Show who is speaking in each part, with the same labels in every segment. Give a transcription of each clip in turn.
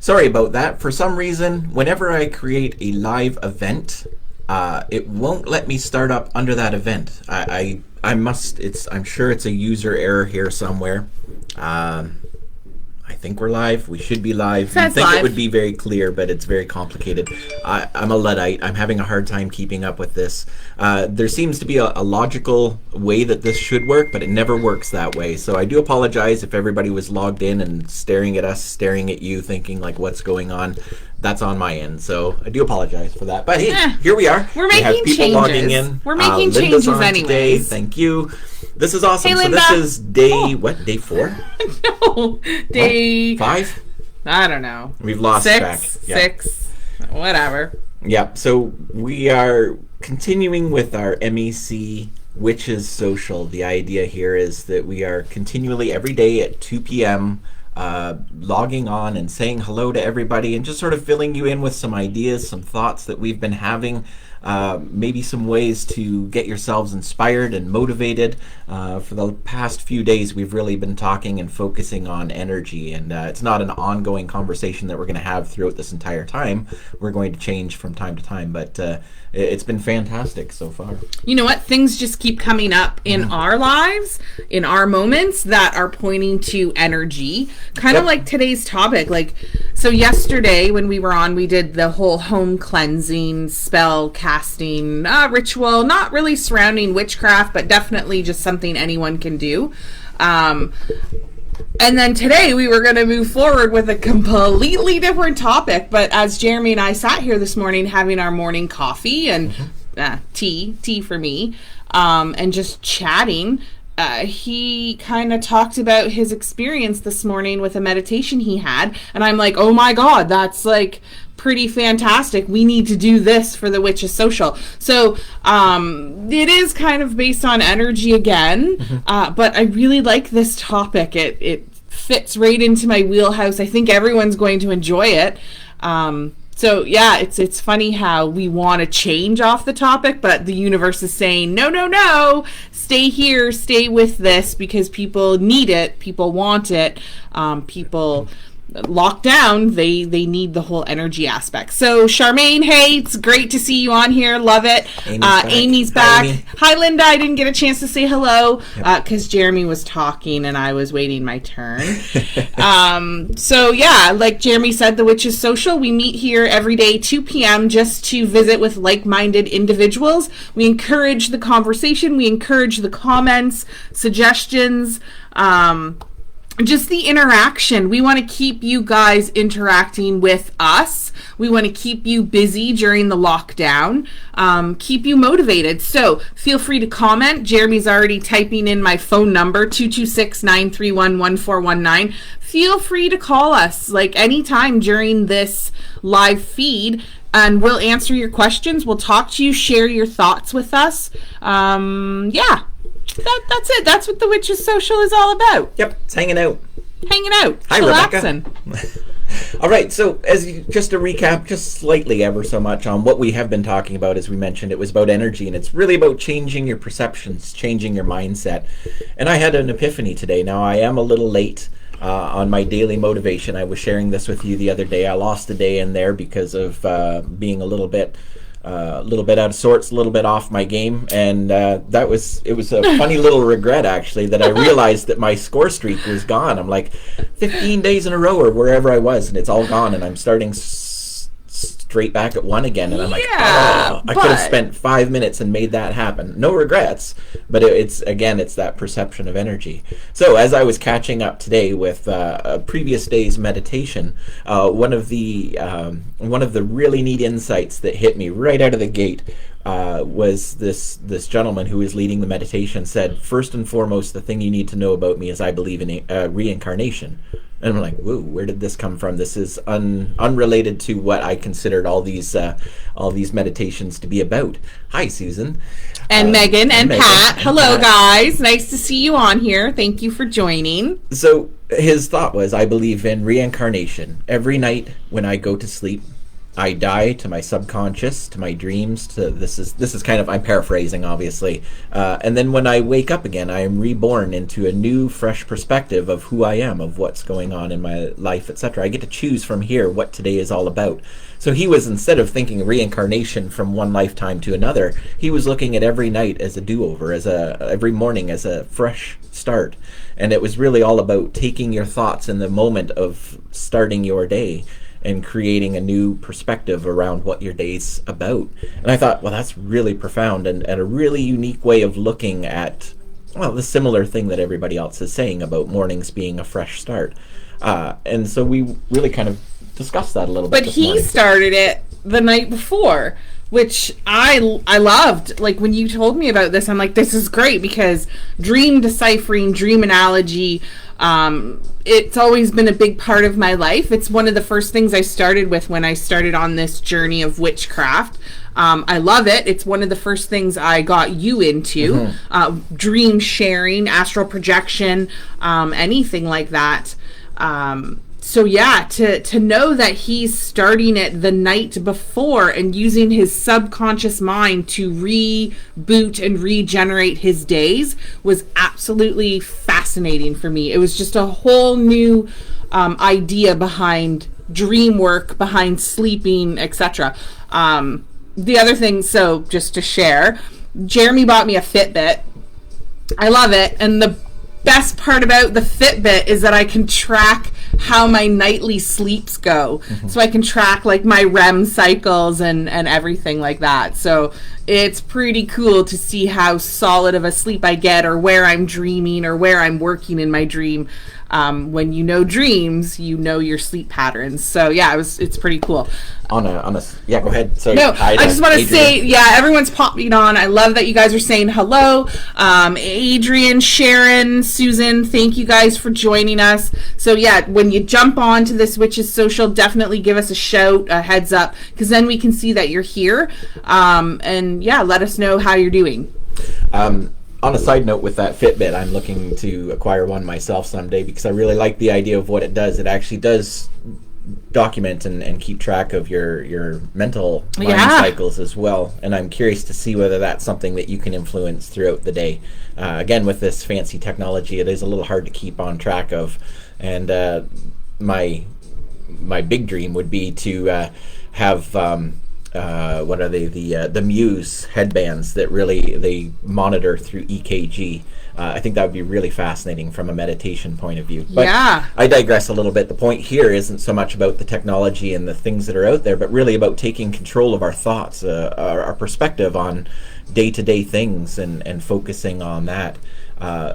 Speaker 1: Sorry about that. For some reason, whenever I create a live event, it won't let me start up under that event. I'm sure it's a user error here somewhere. I think we're live. We should be live. I think it would be very clear, but it's very complicated. I'm a Luddite. I'm having a hard time keeping up with this. There seems to be a logical way that this should work, but it never works that way. So I do apologize if everybody was logged in and staring at us, staring at you, thinking like, what's going on? That's on my end. So I do apologize for that. But hey, here we are.
Speaker 2: We're making changes. Logging in. We're making changes anyways. Today.
Speaker 1: Thank you. This is awesome. Hey, so this is day, day 4?
Speaker 2: No, day...
Speaker 1: 5?
Speaker 2: I don't know.
Speaker 1: We've lost track.
Speaker 2: 6, whatever.
Speaker 1: Yeah, so we are continuing with our MEC Witches Social. The idea here is that we are continually every day at 2 p.m. Logging on and saying hello to everybody and just sort of filling you in with some ideas, some thoughts that we've been having. Maybe some ways to get yourselves inspired and motivated. For the past few days, we've really been talking and focusing on energy, and it's not an ongoing conversation that we're going to have throughout this entire time. We're going to change from time to time, but it's been fantastic so far.
Speaker 2: You know what? Things just keep coming up in our lives, in our moments that are pointing to energy. Kind of like today's topic. Like, so yesterday when we were on, we did the whole home cleansing, spell casting ritual, not really surrounding witchcraft, but definitely just something anyone can do. And then today we were going to move forward with a completely different topic. But as Jeremy and I sat here this morning having our morning coffee and tea for me, and just chatting, he kind of talked about his experience this morning with a meditation he had. And I'm like, oh my God, that's like pretty fantastic. We need to do this for the Witches Social. So it is kind of based on energy again, but I really like this topic. It fits right into my wheelhouse. I think everyone's going to enjoy it. So yeah, it's funny how we want to change off the topic, but the universe is saying, no, stay here, stay with this, because people need it, people want it, people locked down, they need the whole energy aspect. So Charmaine, hey, it's great to see you on here, love it. Amy's back. Hi Linda, I didn't get a chance to say hello because Jeremy was talking and I was waiting my turn. So yeah, like Jeremy said, the Witches Social, we meet here every day 2 p.m. just to visit with like-minded individuals. We encourage the conversation, we encourage the comments, suggestions, just the interaction. We want to keep you guys interacting with us. We want to keep you busy during the lockdown, keep you motivated. So feel free to comment. Jeremy's already typing in my phone number, 226-931-1419. Feel free to call us like anytime during this live feed, and we'll answer your questions. We'll talk to you, share your thoughts with us. Yeah. That's it. That's what the Witches Social is all about.
Speaker 1: Yep, it's hanging out.
Speaker 2: Hi, relaxing.
Speaker 1: Rebecca. All right, so just to recap, just slightly ever so much on what we have been talking about, as we mentioned, it was about energy, and it's really about changing your perceptions, changing your mindset. And I had an epiphany today. Now, I am a little late on my daily motivation. I was sharing this with you the other day. I lost a day in there because of being a little bit out of sorts, a little bit off my game, and it was a funny little regret actually that I realized that my score streak was gone. I'm like 15 days in a row or wherever I was, and it's all gone, and I'm starting straight back at 1 again, and I'm like, I could have spent 5 minutes and made that happen. No regrets, but it's that perception of energy. So as I was catching up today with a previous day's meditation, one of the really neat insights that hit me right out of the gate was this gentleman who was leading the meditation said, first and foremost, the thing you need to know about me is I believe in reincarnation. And I'm like, whoa, where did this come from? This is unrelated to what I considered all these meditations to be about. Hi, Susan.
Speaker 2: And Megan and Pat. Hello, guys. Nice to see you on here. Thank you for joining.
Speaker 1: So his thought was, I believe in reincarnation. Every night when I go to sleep, I die to my subconscious, to my dreams. To this is kind of, I'm paraphrasing, obviously. And then when I wake up again, I am reborn into a new, fresh perspective of who I am, of what's going on in my life, etc. I get to choose from here what today is all about. So he was, instead of thinking reincarnation from one lifetime to another, he was looking at every night as a do-over, as every morning as a fresh start. And it was really all about taking your thoughts in the moment of starting your day and creating a new perspective around what your day's about. And I thought, well, that's really profound and a really unique way of looking at, well, the similar thing that everybody else is saying about mornings being a fresh start. And so we really kind of discussed that a little bit.
Speaker 2: But he started it the night before, which I loved. Like, when you told me about this, I'm like, this is great, because dream deciphering, dream analogy, it's always been a big part of my life. It's one of the first things I started with when I started on this journey of witchcraft. I love it. It's one of the first things I got you into. Dream sharing, astral projection, anything like that. So yeah, to know that he's starting it the night before and using his subconscious mind to reboot and regenerate his days was absolutely fascinating for me. It was just a whole new idea behind dream work, behind sleeping, etc. The other thing, so just to share, Jeremy bought me a Fitbit. I love it, and the best part about the Fitbit is that I can track how my nightly sleeps go. So I can track like my REM cycles and everything like that. So it's pretty cool to see how solid of a sleep I get, or where I'm dreaming, or where I'm working in my dream. When you know dreams, you know your sleep patterns. So yeah, it's pretty cool.
Speaker 1: Yeah, go ahead. Sorry.
Speaker 2: No, I just want to say, yeah, everyone's popping on. I love that you guys are saying hello. Adrian, Sharon, Susan, thank you guys for joining us. So yeah, when you jump on to this Witches Social, definitely give us a shout, a heads up, because then we can see that you're here. And yeah, let us know how you're doing.
Speaker 1: On a side note with that Fitbit, I'm looking to acquire one myself someday, because I really like the idea of what it does. It actually does document and keep track of your mental mind cycles as well. And I'm curious to see whether that's something that you can influence throughout the day. Again, with this fancy technology, it is a little hard to keep on track of. And my big dream would be to have what are they, the Muse headbands that really they monitor through EKG. I think that would be really fascinating from a meditation point of view. But
Speaker 2: yeah,
Speaker 1: I digress a little bit. The point here isn't so much about the technology and the things that are out there, but really about taking control of our thoughts, our perspective on day-to-day things, and focusing on that.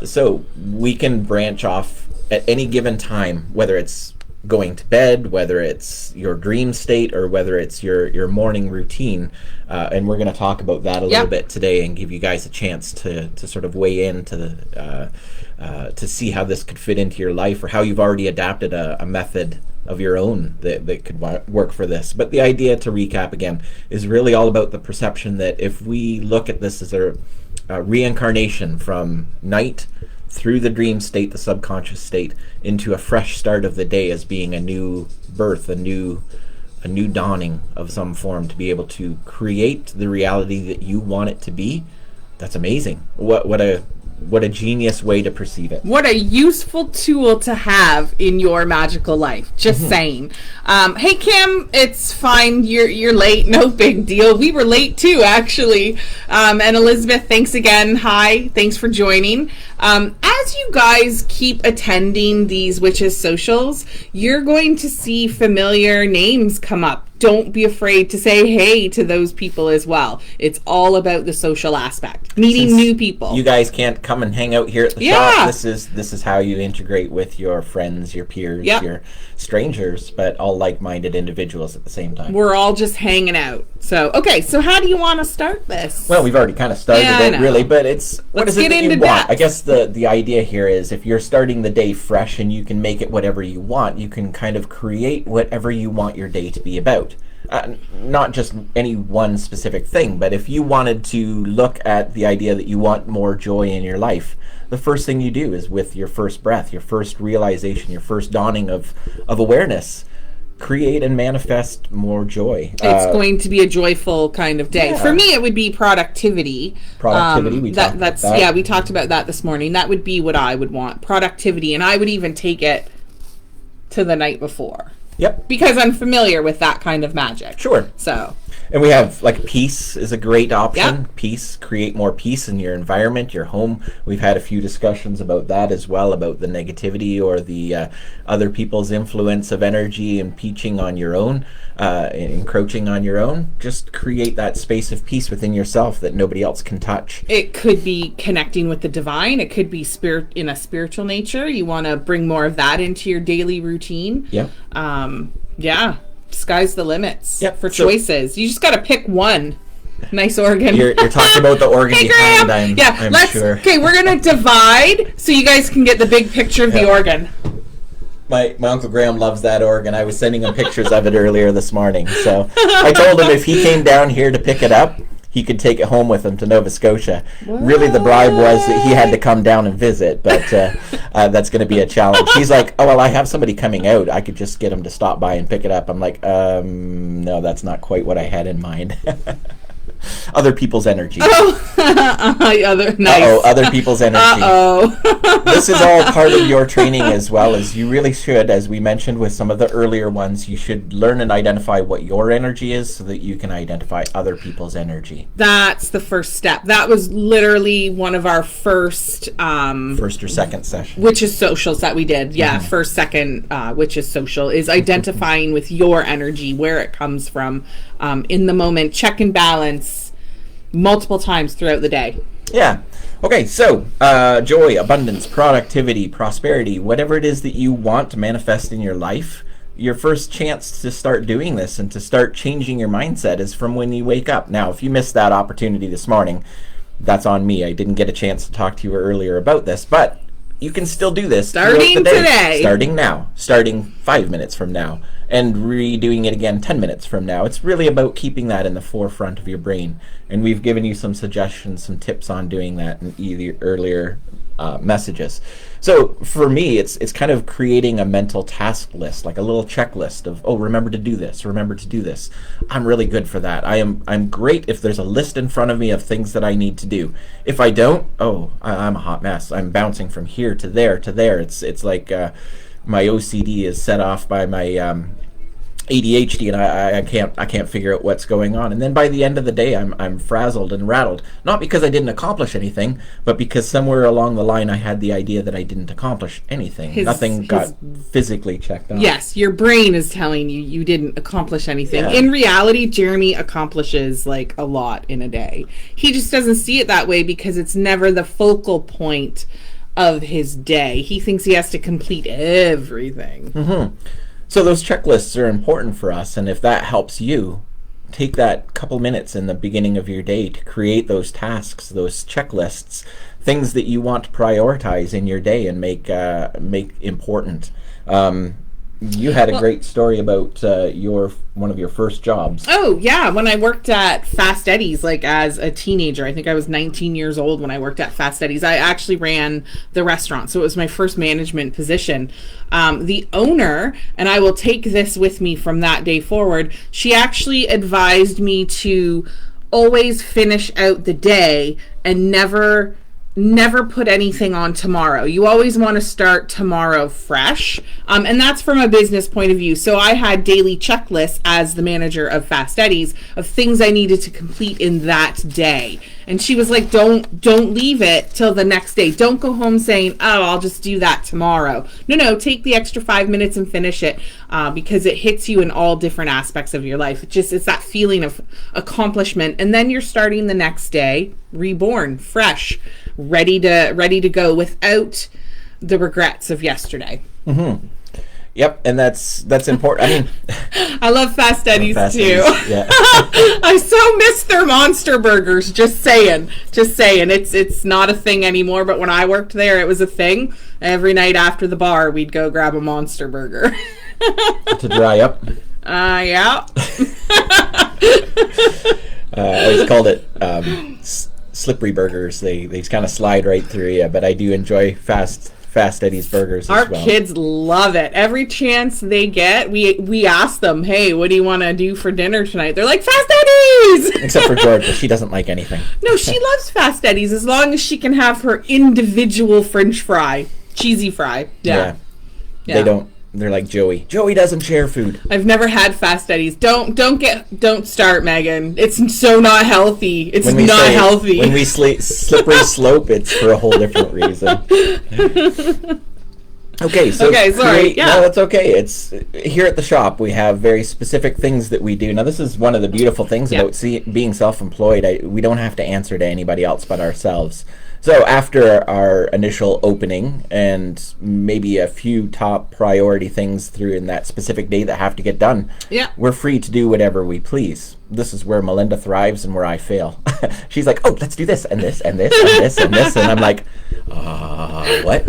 Speaker 1: So we can branch off at any given time, whether it's going to bed, whether it's your dream state, or whether it's your morning routine, and we're going to talk about that a little bit today, and give you guys a chance to sort of weigh in to see how this could fit into your life, or how you've already adapted a method of your own that could work for this. But the idea, to recap again, is really all about the perception that if we look at this as a reincarnation from night through the dream state, the subconscious state, into a fresh start of the day as being a new birth, a new dawning of some form, to be able to create the reality that you want it to be, that's amazing. What a genius way to perceive it.
Speaker 2: What a useful tool to have in your magical life. Just saying. Hey Kim, it's fine. You're late. No big deal. We were late too, actually. And Elizabeth, thanks again. Hi. Thanks for joining. As you guys keep attending these Witches Socials, you're going to see familiar names come up. Don't be afraid to say hey to those people as well. It's all about the social aspect, meeting new people.
Speaker 1: You guys can't come and hang out here at the shop. This is how you integrate with your friends, your peers, your strangers, but all like-minded individuals at the same time.
Speaker 2: We're all just hanging out. So, okay, so how do you want to start this?
Speaker 1: Well, we've already kind of started it, really, but it's what is it that you want? I guess the idea here is, if you're starting the day fresh and you can make it whatever you want, you can kind of create whatever you want your day to be about. Not just any one specific thing, but if you wanted to look at the idea that you want more joy in your life, the first thing you do is, with your first breath, your first realization, your first dawning of awareness, create and manifest more joy.
Speaker 2: It's going to be a joyful kind of day.
Speaker 1: Yeah.
Speaker 2: For me, it would be productivity.
Speaker 1: Productivity, we talked about that.
Speaker 2: Yeah, we talked about that this morning. That would be what I would want, productivity. And I would even take it to the night before.
Speaker 1: Yep.
Speaker 2: Because I'm familiar with that kind of magic.
Speaker 1: Sure.
Speaker 2: So.
Speaker 1: And we have, like, peace is a great option.
Speaker 2: Yep.
Speaker 1: Peace, create more peace in your environment, your home. We've had a few discussions about that as well, about the negativity or the other people's influence of energy impeaching on your own, encroaching on your own. Just create that space of peace within yourself that nobody else can touch.
Speaker 2: It could be connecting with the divine. It could be spirit in a spiritual nature. You want to bring more of that into your daily routine.
Speaker 1: Yeah.
Speaker 2: Yeah. Sky's the limits for
Speaker 1: so,
Speaker 2: choices. You just got to pick one. Nice organ.
Speaker 1: You're talking about the organ
Speaker 2: hey,
Speaker 1: behind,
Speaker 2: Graham.
Speaker 1: I'm sure.
Speaker 2: Okay, we're going to divide so you guys can get the big picture of the organ.
Speaker 1: My Uncle Graham loves that organ. I was sending him pictures of it earlier this morning. So I told him if he came down here to pick it up, he could take it home with him to Nova Scotia. What? Really, the bribe was that he had to come down and visit, but that's going to be a challenge. He's like, oh, well, I have somebody coming out. I could just get him to stop by and pick it up. I'm like, no, that's not quite what I had in mind. Other people's energy.
Speaker 2: Nice.
Speaker 1: Other people's energy. This is all part of your training as well, as you really should, as we mentioned with some of the earlier ones, you should learn and identify what your energy is so that you can identify other people's energy.
Speaker 2: That's the first step. That was literally one of our first
Speaker 1: or second session.
Speaker 2: Witches Socials that we did. Yeah, first, second Witches Social is identifying with your energy, where it comes from, in the moment, check and balance multiple times throughout the day.
Speaker 1: Yeah. Okay, so joy, abundance, productivity, prosperity, whatever it is that you want to manifest in your life, your first chance to start doing this and to start changing your mindset is from when you wake up. Now, if you missed that opportunity this morning, that's on me. I didn't get a chance to talk to you earlier about this, but you can still do this
Speaker 2: starting
Speaker 1: the day.
Speaker 2: Today.
Speaker 1: Starting now. Starting 5 minutes from now. And redoing it again 10 minutes from now. It's really about keeping that in the forefront of your brain. And we've given you some suggestions, some tips on doing that in either earlier messages. So for me, it's kind of creating a mental task list, like a little checklist of, oh, remember to do this, remember to do this. I'm really good for that. I'm great if there's a list in front of me of things that I need to do. If I don't, I'm a hot mess. I'm bouncing from here to there to there. It's like my OCD is set off by my ADHD, and I can't figure out what's going on. And then by the end of the day, I'm frazzled and rattled. Not because I didn't accomplish anything, but because somewhere along the line I had the idea that I didn't accomplish anything. Nothing got physically checked off.
Speaker 2: Yes, your brain is telling you you didn't accomplish anything.
Speaker 1: Yeah.
Speaker 2: In reality, Jeremy accomplishes like a lot in a day. He just doesn't see it that way because it's never the focal point of his day. He thinks he has to complete everything.
Speaker 1: Mm-hmm. So those checklists are important for us, and if that helps you, take that couple minutes in the beginning of your day to create those tasks, those checklists, things that you want to prioritize in your day and make important. You had a great story about one of your first jobs.
Speaker 2: Oh, yeah. When I worked at Fast Eddie's, like as a teenager, I think I was 19 years old when I worked at Fast Eddie's. I actually ran the restaurant, so it was my first management position. The owner, and I will take this with me from that day forward, she actually advised me to always finish out the day and never put anything on tomorrow. You always want to start tomorrow fresh. And that's from a business point of view. So I had daily checklists as the manager of Fast Eddie's of things I needed to complete in that day. And she was like, don't leave it till the next day. Don't go home saying, oh, I'll just do that tomorrow. No, take the extra 5 minutes and finish it because it hits you in all different aspects of your life. It's that feeling of accomplishment. And then you're starting the next day reborn, fresh, ready to go without the regrets of yesterday.
Speaker 1: Mm-hmm. Yep, and that's important. I mean,
Speaker 2: I love Fast Eddie's too.
Speaker 1: Yeah.
Speaker 2: I so miss their monster burgers. Just saying. It's not a thing anymore, but when I worked there, it was a thing. Every night after the bar, we'd go grab a monster burger
Speaker 1: to dry up.
Speaker 2: Yeah.
Speaker 1: I always called it slippery burgers. They kind of slide right through you, but I do enjoy Fast Fast Eddie's burgers
Speaker 2: Our
Speaker 1: as well.
Speaker 2: kids love it. Every chance they get, we ask them, hey, what do you want to do for dinner tonight? They're like, Fast Eddie's!
Speaker 1: Except for Georgia. She doesn't like anything.
Speaker 2: No, she loves Fast Eddie's as long as she can have her individual French fry. Cheesy fry. Yeah.
Speaker 1: They don't. They're like Joey. Joey doesn't share food.
Speaker 2: I've never had Fast Eddie's. Don't start, Megan. It's so not healthy. It's not healthy.
Speaker 1: When we slippery slope, it's for a whole different reason. Okay,
Speaker 2: sorry.
Speaker 1: No, that's okay. It's here at the shop. We have very specific things that we do. Now, this is one of the beautiful things about being self-employed. We don't have to answer to anybody else but ourselves. So after our initial opening and maybe a few top priority things through in that specific day that have to get done, we're free to do whatever we please. This is where Melinda thrives and where I fail. She's like, oh, let's do this and this and this and this and this. And I'm like, what?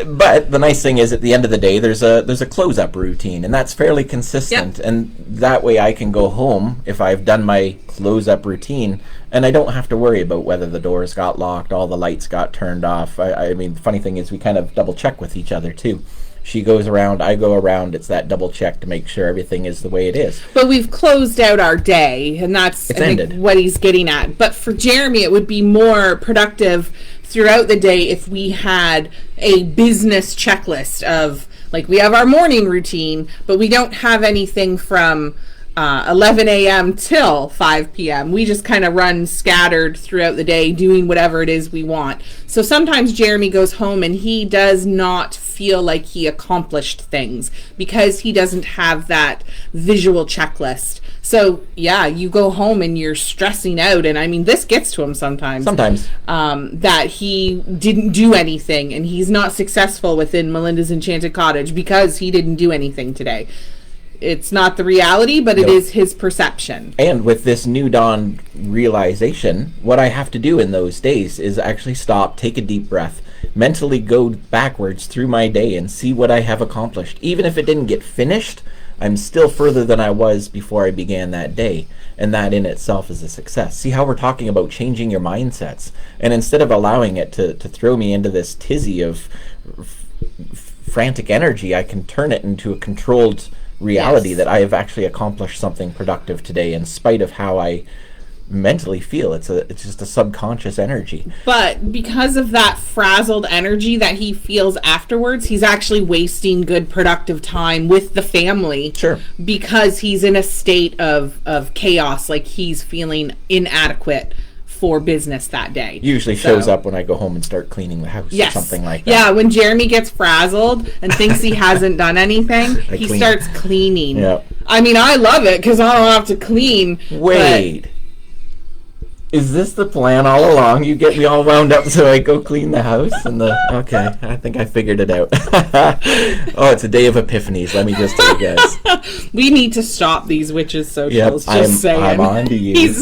Speaker 1: But the nice thing is at the end of the day, there's a close-up routine, and that's fairly consistent. And that way I can go home if I've done my close-up routine, and I don't have to worry about whether the doors got locked, all the lights got turned off. I mean, the funny thing is we kind of double-check with each other, too. She goes around, I go around. It's that double check to make sure everything is the way it is.
Speaker 2: But we've closed out our day, and that's I think what he's getting at. But for Jeremy, it would be more productive throughout the day if we had a business checklist of, like, we have our morning routine, but we don't have anything from 11 a.m. till 5 p.m. We just kind of run scattered throughout the day doing whatever it is we want. So sometimes Jeremy goes home and he does not feel like he accomplished things because he doesn't have that visual checklist. So yeah, you go home and you're stressing out, and I mean, this gets to him sometimes that he didn't do anything and he's not successful within Melinda's Enchanted Cottage because he didn't do anything today. It's not the reality, but it is his perception.
Speaker 1: And with this new dawn realization, what I have to do in those days is actually stop, take a deep breath, mentally go backwards through my day and see what I have accomplished. Even if it didn't get finished, I'm still further than I was before I began that day. And that in itself is a success. See how we're talking about changing your mindsets. And instead of allowing it to throw me into this tizzy of frantic energy, I can turn it into a controlled reality that I have actually accomplished something productive today in spite of how I mentally feel. It's just a subconscious energy.
Speaker 2: But because of that frazzled energy that he feels afterwards, he's actually wasting good productive time with the family.
Speaker 1: Sure.
Speaker 2: Because he's in a state of chaos, like he's feeling inadequate for business that day.
Speaker 1: Usually shows up when I go home and start cleaning the house or something like that.
Speaker 2: Yeah, when Jeremy gets frazzled and thinks he hasn't done anything, he starts cleaning. Yep. I mean, I love it because I don't have to clean.
Speaker 1: Wait. Is this the plan all along? You get me all wound up so I go clean the house? Okay, I think I figured it out. Oh, it's a day of epiphanies, let me just tell you guys.
Speaker 2: We need to stop these witches socials, just saying.
Speaker 1: I'm on to you.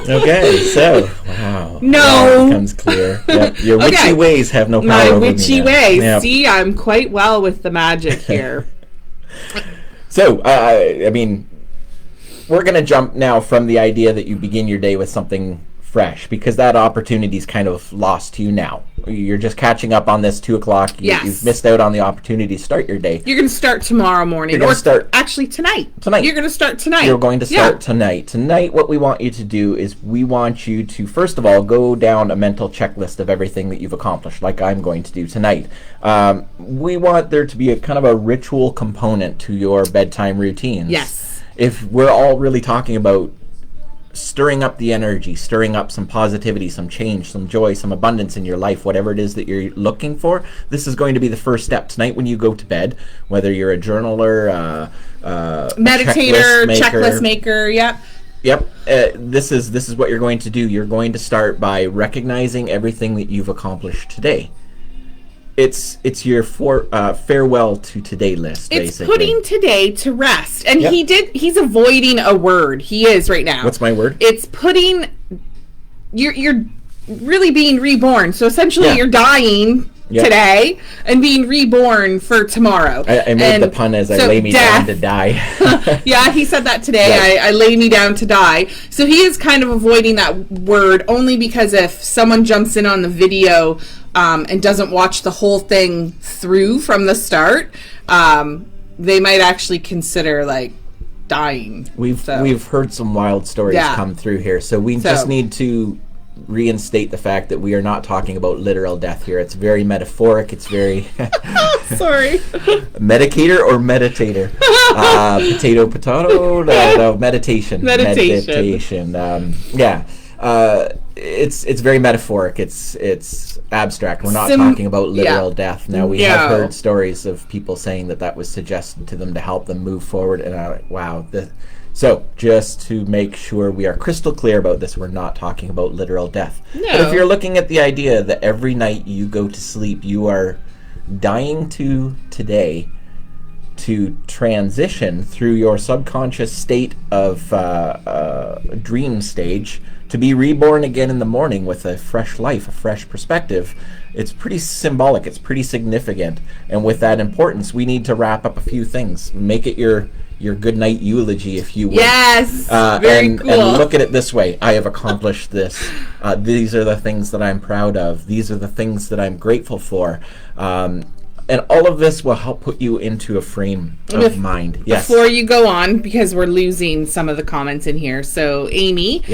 Speaker 1: Okay, so, wow.
Speaker 2: No.
Speaker 1: Now it becomes clear. Yep. Your witchy ways have no power over me.
Speaker 2: My witchy ways. Yep. See, I'm quite well with the magic here.
Speaker 1: So, I mean, we're going to jump now from the idea that you begin your day with something fresh, because that opportunity is kind of lost to you now. You're just catching up on this 2 o'clock. You've missed out on the opportunity to start your day.
Speaker 2: You're going to start tomorrow morning. Actually tonight. You're going to start tonight.
Speaker 1: You're going to start tonight. Tonight, what we want you to do is we want you to, first of all, go down a mental checklist of everything that you've accomplished, like I'm going to do tonight. We want there to be a kind of a ritual component to your bedtime routines.
Speaker 2: Yes.
Speaker 1: If we're all really talking about stirring up the energy, stirring up some positivity, some change, some joy, some abundance in your life, whatever it is that you're looking for, this is going to be the first step. Tonight when you go to bed, whether you're a journaler,
Speaker 2: meditator, checklist maker, yep.
Speaker 1: This is what you're going to do. You're going to start by recognizing everything that you've accomplished today. It's your farewell to today list, basically. It's
Speaker 2: putting today to rest. And he's avoiding a word. He is right now.
Speaker 1: What's my word?
Speaker 2: It's putting, you're really being reborn. So essentially you're dying today and being reborn for tomorrow.
Speaker 1: I made the pun as I lay me down to die.
Speaker 2: Yeah, he said that today. Right. I lay me down to die. So he is kind of avoiding that word only because if someone jumps in on the video and doesn't watch the whole thing through from the start, they might actually consider like dying.
Speaker 1: We've heard some wild stories come through here, so we just need to reinstate the fact that we are not talking about literal death here. It's very metaphoric. It's very
Speaker 2: sorry,
Speaker 1: medicator or meditator, potato. No, meditation. It's very metaphoric. It's abstract. We're not talking about literal death. Now we have heard stories of people saying that was suggested to them to help them move forward, and wow. So, just to make sure we are crystal clear about this, we're not talking about literal death. No. But if you're looking at the idea that every night you go to sleep, you are dying to today to transition through your subconscious state of dream stage to be reborn again in the morning with a fresh life, a fresh perspective, it's pretty symbolic, it's pretty significant. And with that importance, we need to wrap up a few things. Make it your good night eulogy, if you will.
Speaker 2: Yes, very cool.
Speaker 1: And look at it this way. I have accomplished this. These are the things that I'm proud of. These are the things that I'm grateful for. And all of this will help put you into a frame of mind. Yes.
Speaker 2: Before you go on, because we're losing some of the comments in here. So Amy,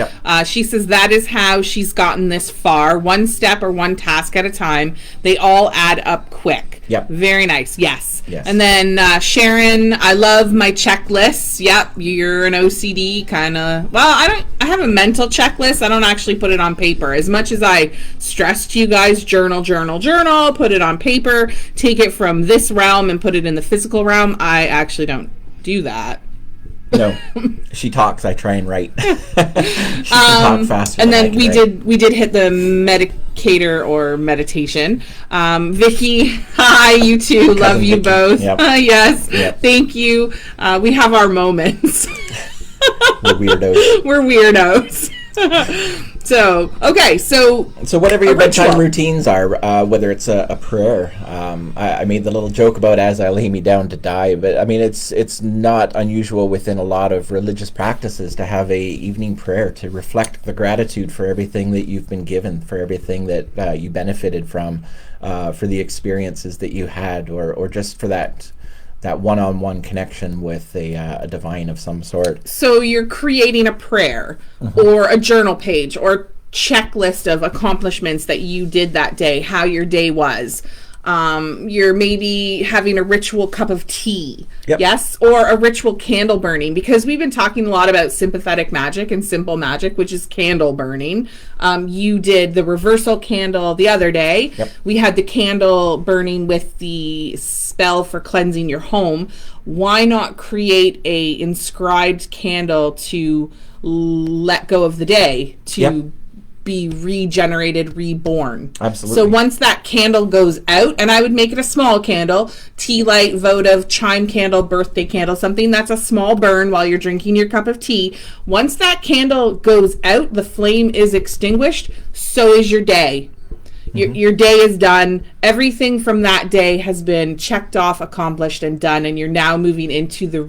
Speaker 2: she says that is how she's gotten this far. One step or one task at a time. They all add up quick.
Speaker 1: Yep.
Speaker 2: Very nice. Yes. And then Sharon, I love my checklists. Yep. You're an OCD kind of. Well, I have a mental checklist. I don't actually put it on paper. As much as I stress to you guys, journal, put it on paper, take it from this realm and put it in the physical realm. I actually don't do that.
Speaker 1: No, she talks. I try and write. She can talk faster.
Speaker 2: And then we did hit the medicator or meditation. Vicky, hi, you too. Cousin love you Vicky. Both. Yep. Yes, thank you. We have our moments. We're weirdos. So, okay, so
Speaker 1: whatever your bedtime routines are, whether it's a prayer, I made the little joke about as I lay me down to die, but I mean, it's not unusual within a lot of religious practices to have a evening prayer to reflect the gratitude for everything that you've been given, for everything that you benefited from, for the experiences that you had, or just for that one-on-one connection with a divine of some sort.
Speaker 2: So you're creating a prayer or a journal page or checklist of accomplishments that you did that day, how your day was. You're maybe having a ritual cup of tea, yes, or a ritual candle burning, because we've been talking a lot about sympathetic magic and simple magic, which is candle burning. You did the reversal candle the other day. We had the candle burning with the spell for cleansing your home. Why not create a inscribed candle to let go of the day, to be regenerated, reborn?
Speaker 1: Absolutely.
Speaker 2: So once that candle goes out, and I would make it a small candle, tea light, votive, chime candle, birthday candle, something that's a small burn while you're drinking your cup of tea. Once that candle goes out, the flame is extinguished, so is your day. Your day is done. Everything from that day has been checked off, accomplished, and done, and you're now moving into the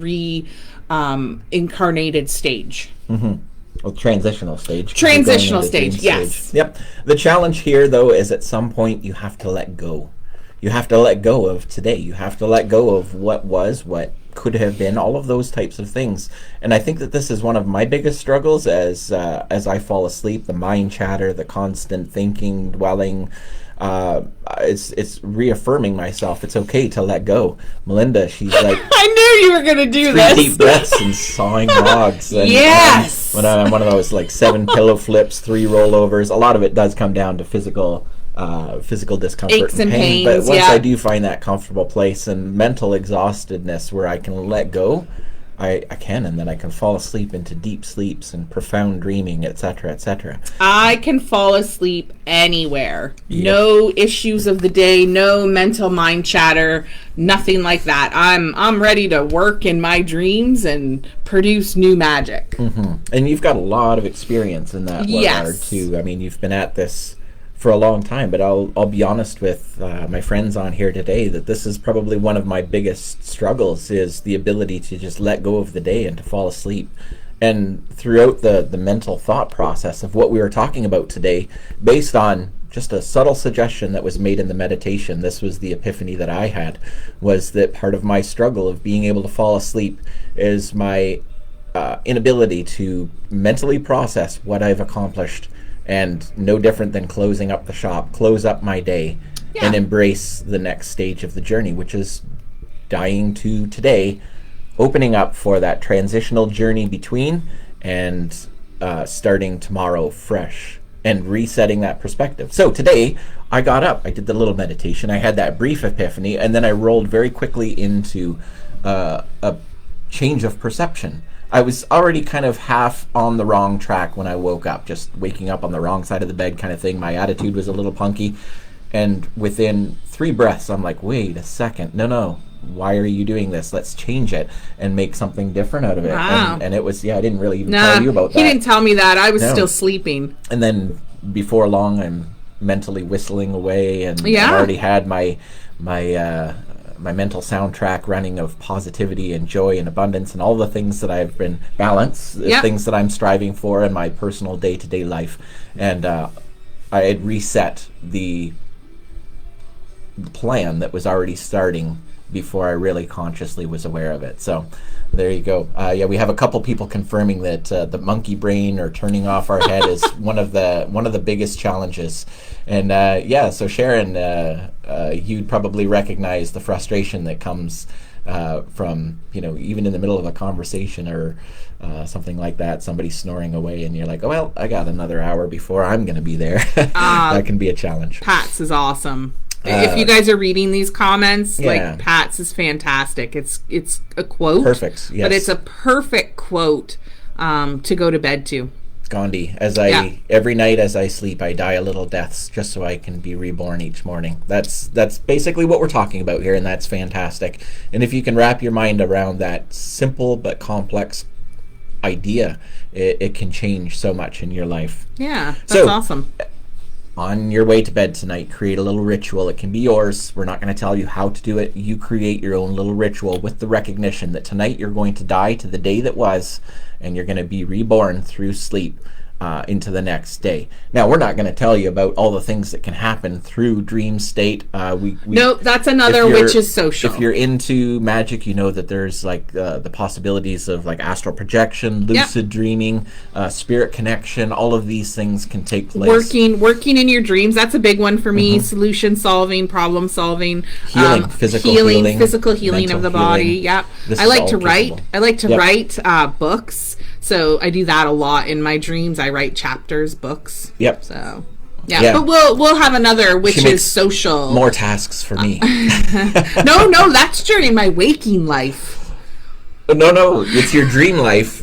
Speaker 2: reincarnated stage.
Speaker 1: Well, transitional stage.
Speaker 2: Transitional stage, yes.
Speaker 1: Stage. Yep. The challenge here, though, is at some point you have to let go. You have to let go of today. You have to let go of what was, what could have been, all of those types of things. And I think that this is one of my biggest struggles as I fall asleep, the mind chatter, the constant thinking, dwelling. It's reaffirming myself. It's okay to let go. Melinda, she's like,
Speaker 2: I knew you were going to do this.
Speaker 1: Deep breaths and sawing logs. And,
Speaker 2: yes.
Speaker 1: When I'm one of those like 7 pillow flips, 3 rollovers, a lot of it does come down to physical discomfort,
Speaker 2: aches and pains.
Speaker 1: But once I do find that comfortable place and mental exhaustedness where I can let go, I can, and then I can fall asleep into deep sleeps and profound dreaming, etc., etc.
Speaker 2: I can fall asleep anywhere. No issues of the day, no mental mind chatter, nothing like that. I'm ready to work in my dreams and produce new magic.
Speaker 1: And you've got a lot of experience in that regard too. I mean, you've been at this for a long time, but I'll be honest with my friends on here today that this is probably one of my biggest struggles, is the ability to just let go of the day and to fall asleep. And throughout the mental thought process of what we were talking about today, based on just a subtle suggestion that was made in the meditation, this was the epiphany that I had, was that part of my struggle of being able to fall asleep is my inability to mentally process what I've accomplished, and no different than closing up the shop, close up my day, and embrace the next stage of the journey, which is dying to today, opening up for that transitional journey between, and starting tomorrow fresh and resetting that perspective. So today I got up, I did the little meditation, I had that brief epiphany, and then I rolled very quickly into a change of perception. I was already kind of half on the wrong track when I woke up, just waking up on the wrong side of the bed kind of thing. My attitude was a little punky. And within 3 breaths, I'm like, wait a second. No. Why are you doing this? Let's change it and make something different out of it.
Speaker 2: Wow.
Speaker 1: And it was, I didn't really even tell you about that.
Speaker 2: He didn't tell me that. I was still sleeping.
Speaker 1: And then before long, I'm mentally whistling away. And I already had my mental soundtrack running of positivity and joy and abundance and all the things that I've been the things that I'm striving for in my personal day-to-day life. And I had reset the plan that was already starting before I really consciously was aware of it. So there you go. We have a couple people confirming that the monkey brain or turning off our head is one of the biggest challenges. And so Sharon, you'd probably recognize the frustration that comes from, even in the middle of a conversation or something like that, somebody snoring away, and you're like, oh, well, I got another hour before I'm going to be there. That can be a challenge.
Speaker 2: Pats is awesome. If you guys are reading these comments, like, Pat's is fantastic. It's a quote.
Speaker 1: Perfect, yes.
Speaker 2: But it's a perfect quote to go to bed to.
Speaker 1: Gandhi, every night as I sleep, I die a little deaths just so I can be reborn each morning. That's basically what we're talking about here, and that's fantastic. And if you can wrap your mind around that simple but complex idea, it can change so much in your life.
Speaker 2: Yeah, that's awesome.
Speaker 1: On your way to bed tonight, create a little ritual. It can be yours. We're not going to tell you how to do it. You create your own little ritual with the recognition that tonight you're going to die to the day that was, and you're going to be reborn through sleep into the next day. Now, we're not going to tell you about all the things that can happen through dream state.
Speaker 2: No, that's another Witches Social.
Speaker 1: If you're into magic, you know that there's like the possibilities of like astral projection, lucid dreaming, spirit connection. All of these things can take place.
Speaker 2: Working in your dreams. That's a big one for me. Solution solving, problem solving,
Speaker 1: physical
Speaker 2: healing of the body. Yeah, I like to write. I like to write books. So I do that a lot in my dreams. I write chapters, books.
Speaker 1: Yep.
Speaker 2: So, but we'll have another Witches Social.
Speaker 1: More tasks for me.
Speaker 2: No, that's during my waking life.
Speaker 1: No, it's your dream life.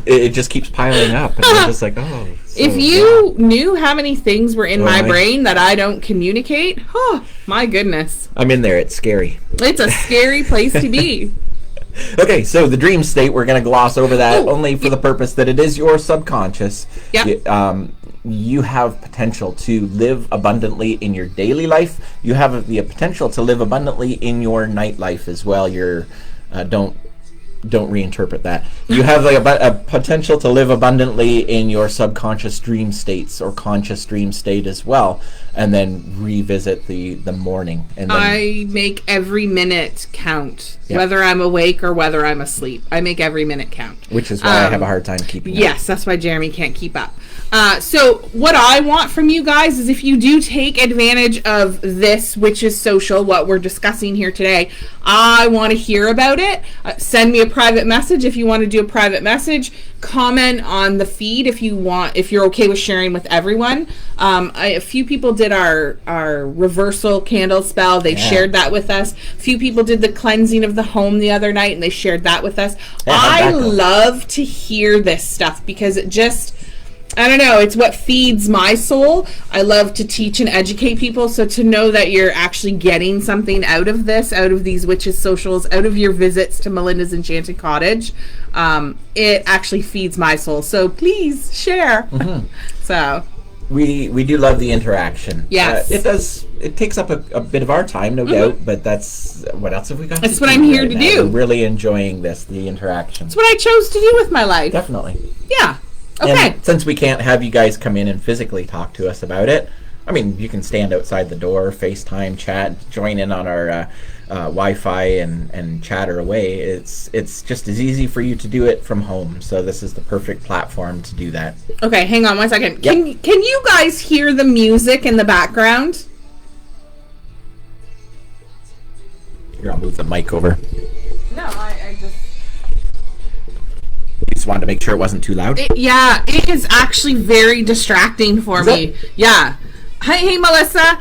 Speaker 1: It just keeps piling up, and you're just like, oh.
Speaker 2: If you knew how many things were in my brain that I don't communicate, oh my goodness.
Speaker 1: I'm in there. It's scary.
Speaker 2: It's a scary place to be.
Speaker 1: Okay, so the dream state, we're going to gloss over that only for the purpose that it is your subconscious.
Speaker 2: Yep.
Speaker 1: You have potential to live abundantly in your daily life. You have the potential to live abundantly in your night life as well. Don't reinterpret that. You have a potential to live abundantly in your subconscious dream states or conscious dream state as well, and then revisit the morning. And then,
Speaker 2: I make every minute count, whether I'm awake or whether I'm asleep. I make every minute count.
Speaker 1: Which is why I have a hard time keeping up.
Speaker 2: Yes, that's why Jeremy can't keep up. So what I want from you guys is if you do take advantage of this Witches Social, what we're discussing here today, I want to hear about it. Send me a private message if you want to do a private message. Comment on the feed if you're okay with sharing with everyone. A few people did our reversal candle spell. They shared that with us. A few people did the cleansing of the home the other night, and they shared that with us. I love to hear this stuff because it just... I don't know, it's what feeds my soul. I love to teach and educate people, so to know that you're actually getting something out of this, out of these Witches Socials, out of your visits to Melinda's Enchanted Cottage, it actually feeds my soul. So please share. So
Speaker 1: We do love the interaction.
Speaker 2: Yes.
Speaker 1: It takes up a bit of our time, no doubt, but that's, what else have we got?
Speaker 2: That's what I'm here to do.
Speaker 1: We're really enjoying the interaction.
Speaker 2: It's what I chose to do with my life.
Speaker 1: Definitely.
Speaker 2: Yeah. Okay.
Speaker 1: And since we can't have you guys come in and physically talk to us about it, I mean, you can stand outside the door, FaceTime, chat, join in on our Wi-Fi and chatter away. It's just as easy for you to do it from home. So this is the perfect platform to do that.
Speaker 2: Okay, hang on 1 second.
Speaker 1: Yep.
Speaker 2: Can you guys hear the music in the background?
Speaker 1: Here, I'll move the mic over.
Speaker 2: No, I just...
Speaker 1: You just wanted to make sure it wasn't too loud?
Speaker 2: It is actually very distracting for me. Yeah. Hey, Melissa.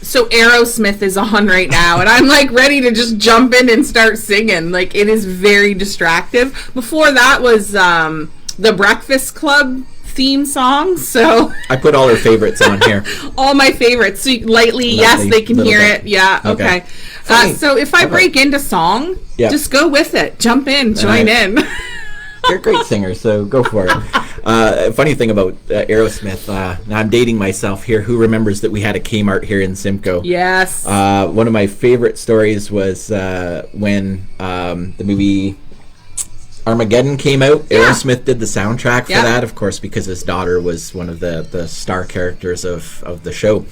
Speaker 2: So Aerosmith is on right now, and I'm like ready to just jump in and start singing. Like, it is very distractive. Before that was the Breakfast Club theme song. So
Speaker 1: I put all her favorites on here.
Speaker 2: All my favorites. So lightly, yes, they can hear it. Yeah. Okay. So if I break into song, just go with it. Jump in. Join in.
Speaker 1: You're a great singer, so go for it. Funny thing about Aerosmith, now I'm dating myself here. Who remembers that we had a Kmart here in Simcoe?
Speaker 2: Yes.
Speaker 1: One of my favorite stories was when the movie Armageddon came out. Aerosmith did the soundtrack for that, of course, because his daughter was one of the star characters of the show.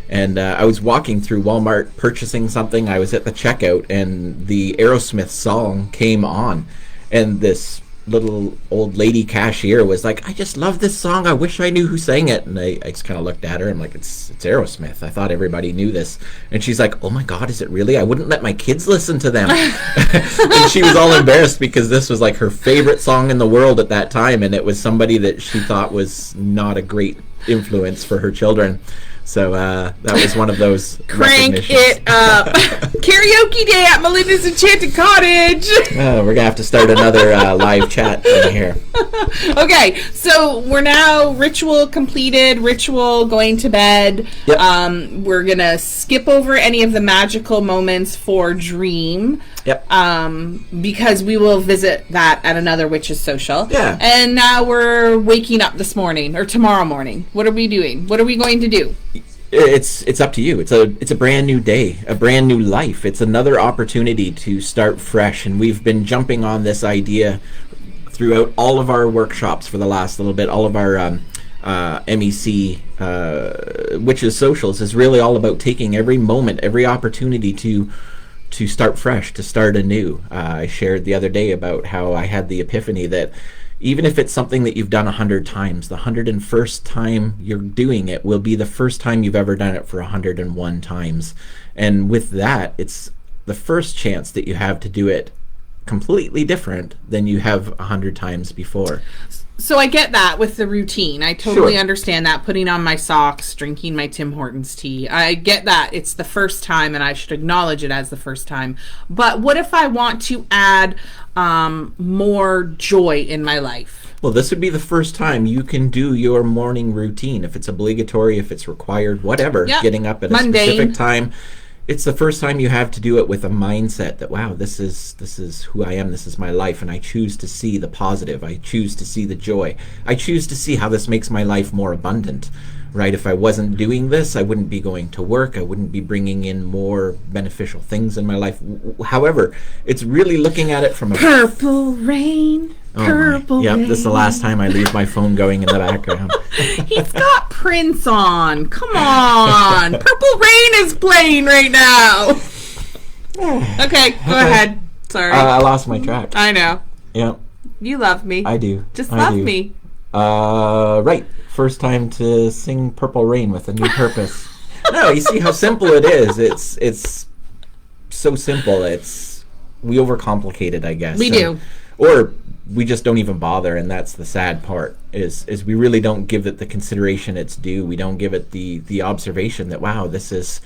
Speaker 1: And I was walking through Walmart purchasing something. I was at the checkout, and the Aerosmith song came on. And this little old lady cashier was like, I just love this song. I wish I knew who sang it. And I just kind of looked at her. I'm like, it's Aerosmith. I thought everybody knew this. And she's like, oh my God, is it really? I wouldn't let my kids listen to them. And she was all embarrassed because this was like her favorite song in the world at that time. And it was somebody that she thought was not a great influence for her children. So that was one of those
Speaker 2: Crank it up. Karaoke day at Melinda's Enchanted Cottage.
Speaker 1: We're going to have to start another live chat over here.
Speaker 2: Okay, so we're now ritual completed, ritual going to bed.
Speaker 1: Yep.
Speaker 2: We're going to skip over any of the magical moments for dream.
Speaker 1: Yep.
Speaker 2: Because we will visit that at another Witches Social.
Speaker 1: Yeah.
Speaker 2: And now we're waking up this morning or tomorrow morning. What are we doing? What are we going to do?
Speaker 1: It's up to you. It's a brand new day, a brand new life. It's another opportunity to start fresh, and we've been jumping on this idea throughout all of our workshops for the last little bit. All of our MEC Witches Socials is really all about taking every moment, every opportunity to start fresh, to start anew. I shared the other day about how I had the epiphany that even if it's something that you've done 100 times, the 101st time you're doing it will be the first time you've ever done it for 101 times. And with that, it's the first chance that you have to do it completely different than you have 100 times before.
Speaker 2: So I get that with the routine. I totally understand that. Putting on my socks, drinking my Tim Hortons tea. I get that. It's the first time, and I should acknowledge it as the first time. But what if I want to add more joy in my life?
Speaker 1: Well, this would be the first time you can do your morning routine. If it's obligatory, if it's required, whatever, getting up at a specific time. It's the first time you have to do it with a mindset that, wow, this is who I am, this is my life, and I choose to see the positive. I choose to see the joy. I choose to see how this makes my life more abundant, right? If I wasn't doing this, I wouldn't be going to work. I wouldn't be bringing in more beneficial things in my life. However, it's really looking at it from a...
Speaker 2: Purple rain. Purple rain.
Speaker 1: Yep, this is the last time I leave my phone going in the background.
Speaker 2: He's got Prince on. Come on. Purple Rain is playing right now. Okay, go ahead. Sorry.
Speaker 1: I lost my track.
Speaker 2: I know.
Speaker 1: Yep.
Speaker 2: You love me.
Speaker 1: I do.
Speaker 2: Just love me.
Speaker 1: Right. First time to sing Purple Rain with a new purpose. No, you see how simple it is. It's so simple. We overcomplicate it, I guess.
Speaker 2: We do.
Speaker 1: Or we just don't even bother, and that's the sad part, is we really don't give it the consideration it's due. We don't give it the observation that, wow, this is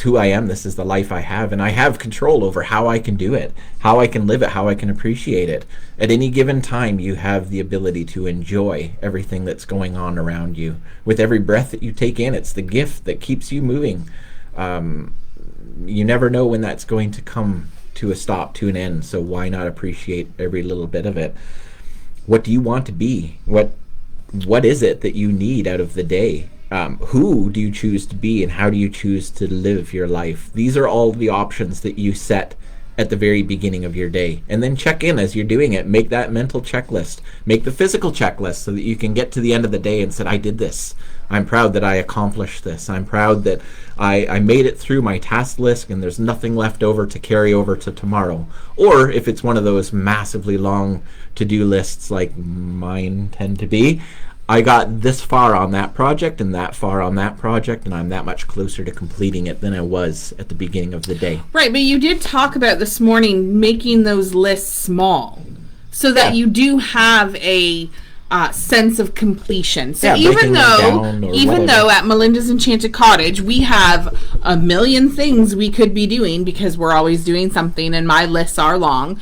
Speaker 1: who I am, this is the life I have, and I have control over how I can do it, how I can live it, how I can appreciate it. At any given time, you have the ability to enjoy everything that's going on around you. With every breath that you take in, it's the gift that keeps you moving. You never know when that's going to come to a stop, to an end, so why not appreciate every little bit of it? What do you want to be? What what is it that you need out of the day? Who do you choose to be, and how do you choose to live your life? These are all the options that you set at the very beginning of your day. And then check in as you're doing it. Make that mental checklist. Make the physical checklist so that you can get to the end of the day and say, I did this. I'm proud that I accomplished this. I'm proud that I made it through my task list and there's nothing left over to carry over to tomorrow. Or if it's one of those massively long to-do lists like mine tend to be, I got this far on that project and that far on that project, and I'm that much closer to completing it than I was at the beginning of the day.
Speaker 2: Right, but you did talk about this morning making those lists small so that you do have a sense of completion. So even though at Melinda's Enchanted Cottage we have a million things we could be doing because we're always doing something and my lists are long,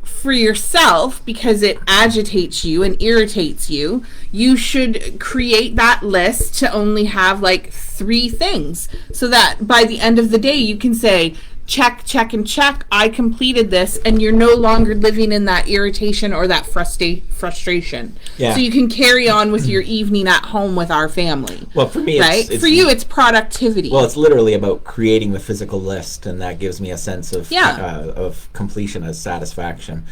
Speaker 2: for yourself, because it agitates you and irritates you, you should create that list to only have like 3 things so that by the end of the day you can say, check, check, and check, I completed this, and you're no longer living in that irritation or that frustration. Yeah. So you can carry on with your evening at home with our family.
Speaker 1: Well, for me,
Speaker 2: it's for you, it's productivity.
Speaker 1: Well, it's literally about creating the physical list, and that gives me a sense of completion as satisfaction.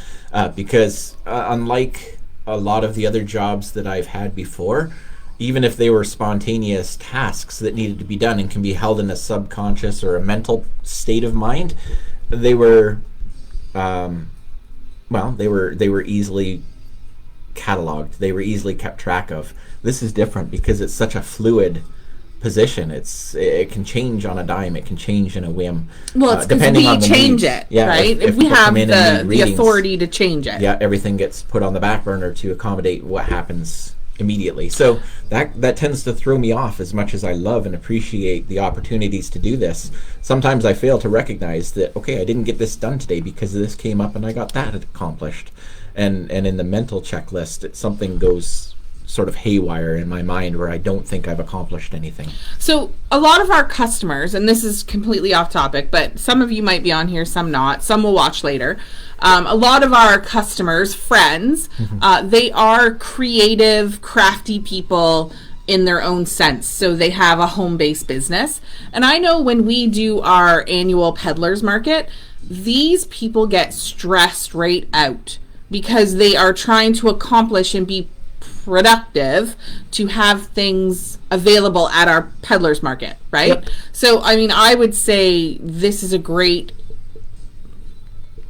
Speaker 1: Because unlike a lot of the other jobs that I've had before, even if they were spontaneous tasks that needed to be done and can be held in a subconscious or a mental state of mind, they were, they were easily cataloged. They were easily kept track of. This is different because it's such a fluid position. It can change on a dime. It can change in a whim.
Speaker 2: Well, it's because we change it, right? If we have the authority to change it.
Speaker 1: Yeah, everything gets put on the back burner to accommodate what happens immediately. So that tends to throw me off as much as I love and appreciate the opportunities to do this. Sometimes I fail to recognize that, okay, I didn't get this done today because this came up and I got that accomplished. And in the mental checklist, something goes sort of haywire in my mind where I don't think I've accomplished anything.
Speaker 2: So a lot of our customers, and this is completely off topic, but some of you might be on here, some not, some will watch later. A lot of our customers, friends, they are creative, crafty people in their own sense. So they have a home-based business. And I know when we do our annual peddlers market, these people get stressed right out because they are trying to accomplish and be productive to have things available at our peddlers market, right? Yep. So, I mean, I would say this is a great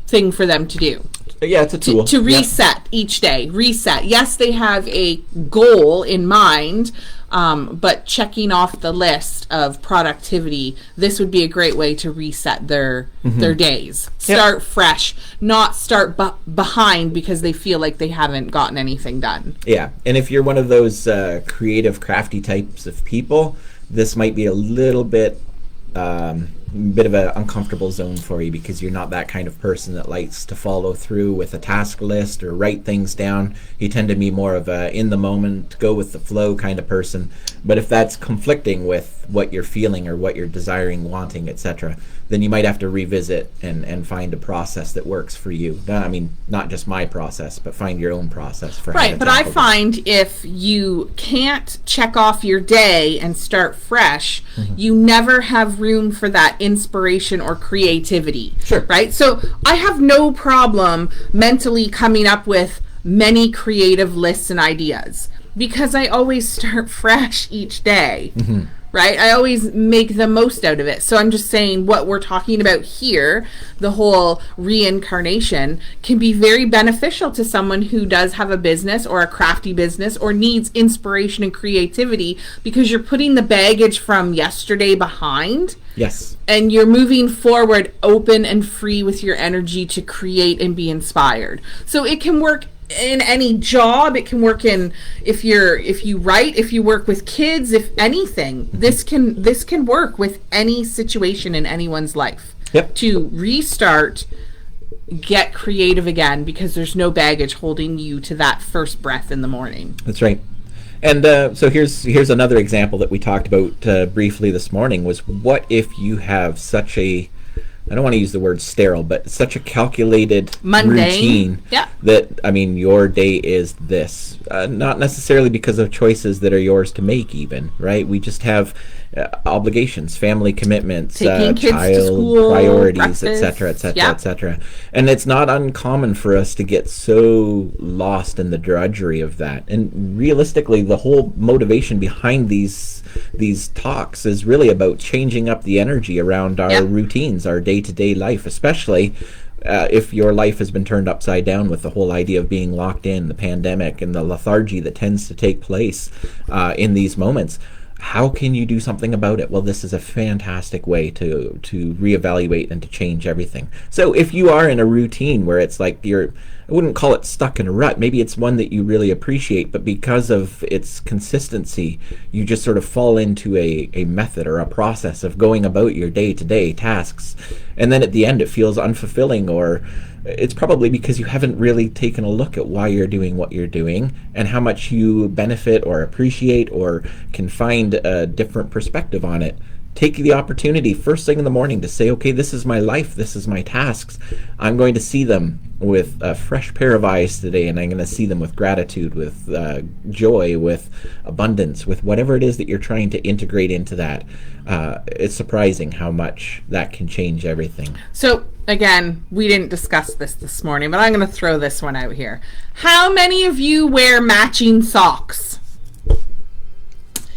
Speaker 2: thing for them to do.
Speaker 1: Yeah, it's a tool.
Speaker 2: To reset each day. Reset. Yes, they have a goal in mind, but checking off the list of productivity, this would be a great way to reset their days. Start fresh, not start behind because they feel like they haven't gotten anything done.
Speaker 1: Yeah, and if you're one of those creative, crafty types of people, this might be a little bit of an uncomfortable zone for you because you're not that kind of person that likes to follow through with a task list or write things down. You tend to be more of a in the moment, go with the flow kind of person. But if that's conflicting with what you're feeling or what you're desiring, wanting, etc., then you might have to revisit and find a process that works for you. I mean, not just my process, but find your own process for
Speaker 2: right. But I find if you can't check off your day and start fresh, you never have room for that inspiration or creativity.
Speaker 1: Sure.
Speaker 2: Right? So I have no problem mentally coming up with many creative lists and ideas because I always start fresh each day. Right? I always make the most out of it. So I'm just saying what we're talking about here, the whole reincarnation, can be very beneficial to someone who does have a business or a crafty business or needs inspiration and creativity because you're putting the baggage from yesterday behind.
Speaker 1: Yes.
Speaker 2: And you're moving forward open and free with your energy to create and be inspired. So it can work in any job. It can work in if you write, if you work with kids, if anything. This can work with any situation in anyone's life.
Speaker 1: Yep.
Speaker 2: To restart, get creative again because there's no baggage holding you to that first breath in the morning.
Speaker 1: That's right. And so here's another example that we talked about briefly this morning was what if you have such a I don't want to use the word sterile, but such a calculated
Speaker 2: mundane
Speaker 1: routine that, I mean, your day is this. Not necessarily because of choices that are yours to make even, right? We just have obligations, family commitments,
Speaker 2: taking kids
Speaker 1: child
Speaker 2: to school,
Speaker 1: priorities, etc., etc., etc. And it's not uncommon for us to get so lost in the drudgery of that. And realistically, the whole motivation behind these talks is really about changing up the energy around our routines, our day-to-day life, especially if your life has been turned upside down with the whole idea of being locked in, the pandemic, and the lethargy that tends to take place in these moments. How can you do something about it? Well, this is a fantastic way to reevaluate and to change everything. So if you are in a routine where it's like I wouldn't call it stuck in a rut. Maybe it's one that you really appreciate, but because of its consistency, you just sort of fall into a method or a process of going about your day-to-day tasks. And then at the end, it feels unfulfilling, or it's probably because you haven't really taken a look at why you're doing what you're doing and how much you benefit or appreciate or can find a different perspective on it. Take the opportunity first thing in the morning to say, okay, this is my life, this is my tasks. I'm going to see them with a fresh pair of eyes today, and I'm going to see them with gratitude, with joy, with abundance, with whatever it is that you're trying to integrate into that. It's surprising how much that can change everything.
Speaker 2: So, again, we didn't discuss this morning, but I'm going to throw this one out here. How many of you wear matching socks?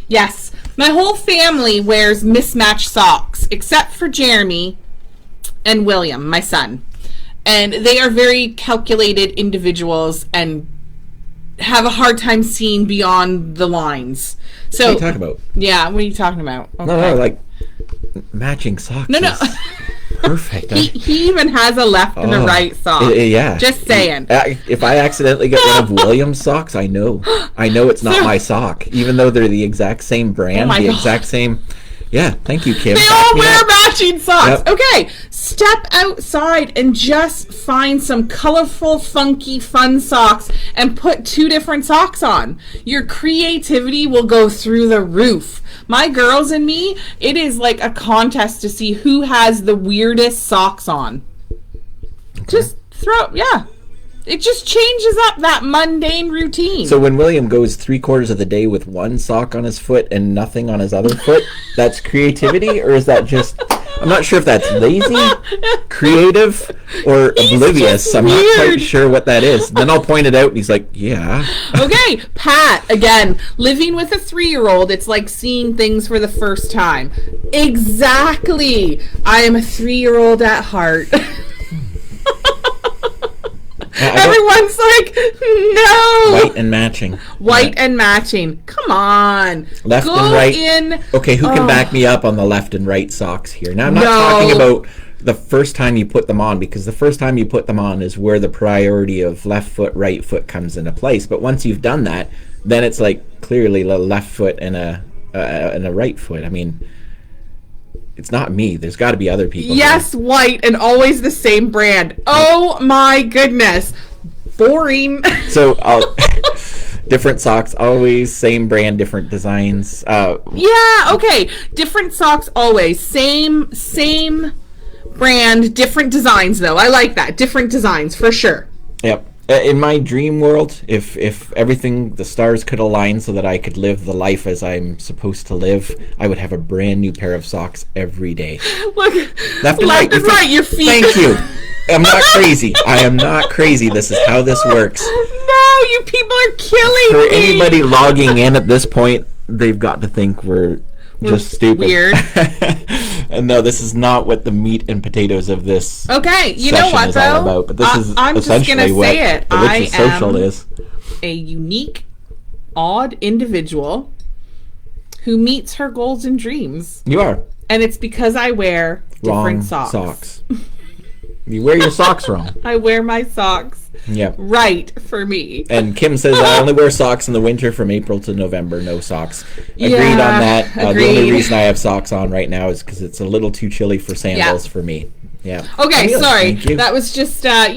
Speaker 2: Yes, my whole family wears mismatched socks, except for Jeremy and William, my son. And they are very calculated individuals and have a hard time seeing beyond the lines. So,
Speaker 1: what are you talking about?
Speaker 2: Yeah, what are you talking about? Okay.
Speaker 1: No, like matching socks.
Speaker 2: No.
Speaker 1: Perfect.
Speaker 2: He even has a left and a right sock.
Speaker 1: Yeah.
Speaker 2: Just saying.
Speaker 1: If I accidentally get one of William's socks, I know it's not my sock, even though they're the exact same brand, exact same. Yeah, thank you, Kim.
Speaker 2: They all wear matching socks. Yep. Okay, step outside and just find some colorful, funky, fun socks and put 2 different socks on. Your creativity will go through the roof. My girls and me, it is like a contest to see who has the weirdest socks on. Okay. Just it just changes up that mundane routine.
Speaker 1: So when William goes 3/4 of the day with one sock on his foot and nothing on his other foot, that's creativity, or is that just... I'm not sure if that's lazy, creative, or oblivious. I'm not quite sure what that is. Then I'll point it out and he's like, yeah.
Speaker 2: Okay, Pat, again, living with a 3-year-old, it's like seeing things for the first time. Exactly. I am a 3-year-old at heart. Everyone's like, no.
Speaker 1: White and matching.
Speaker 2: White and matching. Come on.
Speaker 1: Left
Speaker 2: Go
Speaker 1: and right.
Speaker 2: In.
Speaker 1: Okay, who can back me up on the left and right socks here? Now, I'm not talking about the first time you put them on, because the first time you put them on is where the priority of left foot, right foot comes into place. But once you've done that, then it's like clearly a left foot and a right foot. I mean... It's not me. There's got to be other people.
Speaker 2: Yes, here. White and always the same brand. Oh my goodness. Boring.
Speaker 1: So, different socks, always same brand, different designs.
Speaker 2: Yeah, okay. Different socks always. Same brand, different designs though. I like that. Different designs for sure.
Speaker 1: Yep. In my dream world, if everything, the stars could align so that I could live the life as I'm supposed to live, I would have a brand new pair of socks every day.
Speaker 2: Look,
Speaker 1: left and right,
Speaker 2: your feet.
Speaker 1: Thank you. I'm not crazy. I am not crazy. This is how this works.
Speaker 2: No, you people are killing me.
Speaker 1: For anybody logging in at this point, they've got to think we're just stupid.
Speaker 2: Weird.
Speaker 1: And no, this is not what the meat and potatoes of this
Speaker 2: you know what,
Speaker 1: is
Speaker 2: though?
Speaker 1: all about. But this is
Speaker 2: I'm
Speaker 1: essentially
Speaker 2: just gonna say it.
Speaker 1: The Witches Social is.
Speaker 2: A unique, odd individual who meets her goals and dreams.
Speaker 1: You are.
Speaker 2: And it's because I wear different
Speaker 1: wrong socks. You wear your socks wrong.
Speaker 2: I wear my socks right for me.
Speaker 1: And Kim says, I only wear socks in the winter from April to November, no socks. Agreed on that. The only reason I have socks on right now is because it's a little too chilly for sandals for me. Yeah.
Speaker 2: Okay, sorry. That was just, that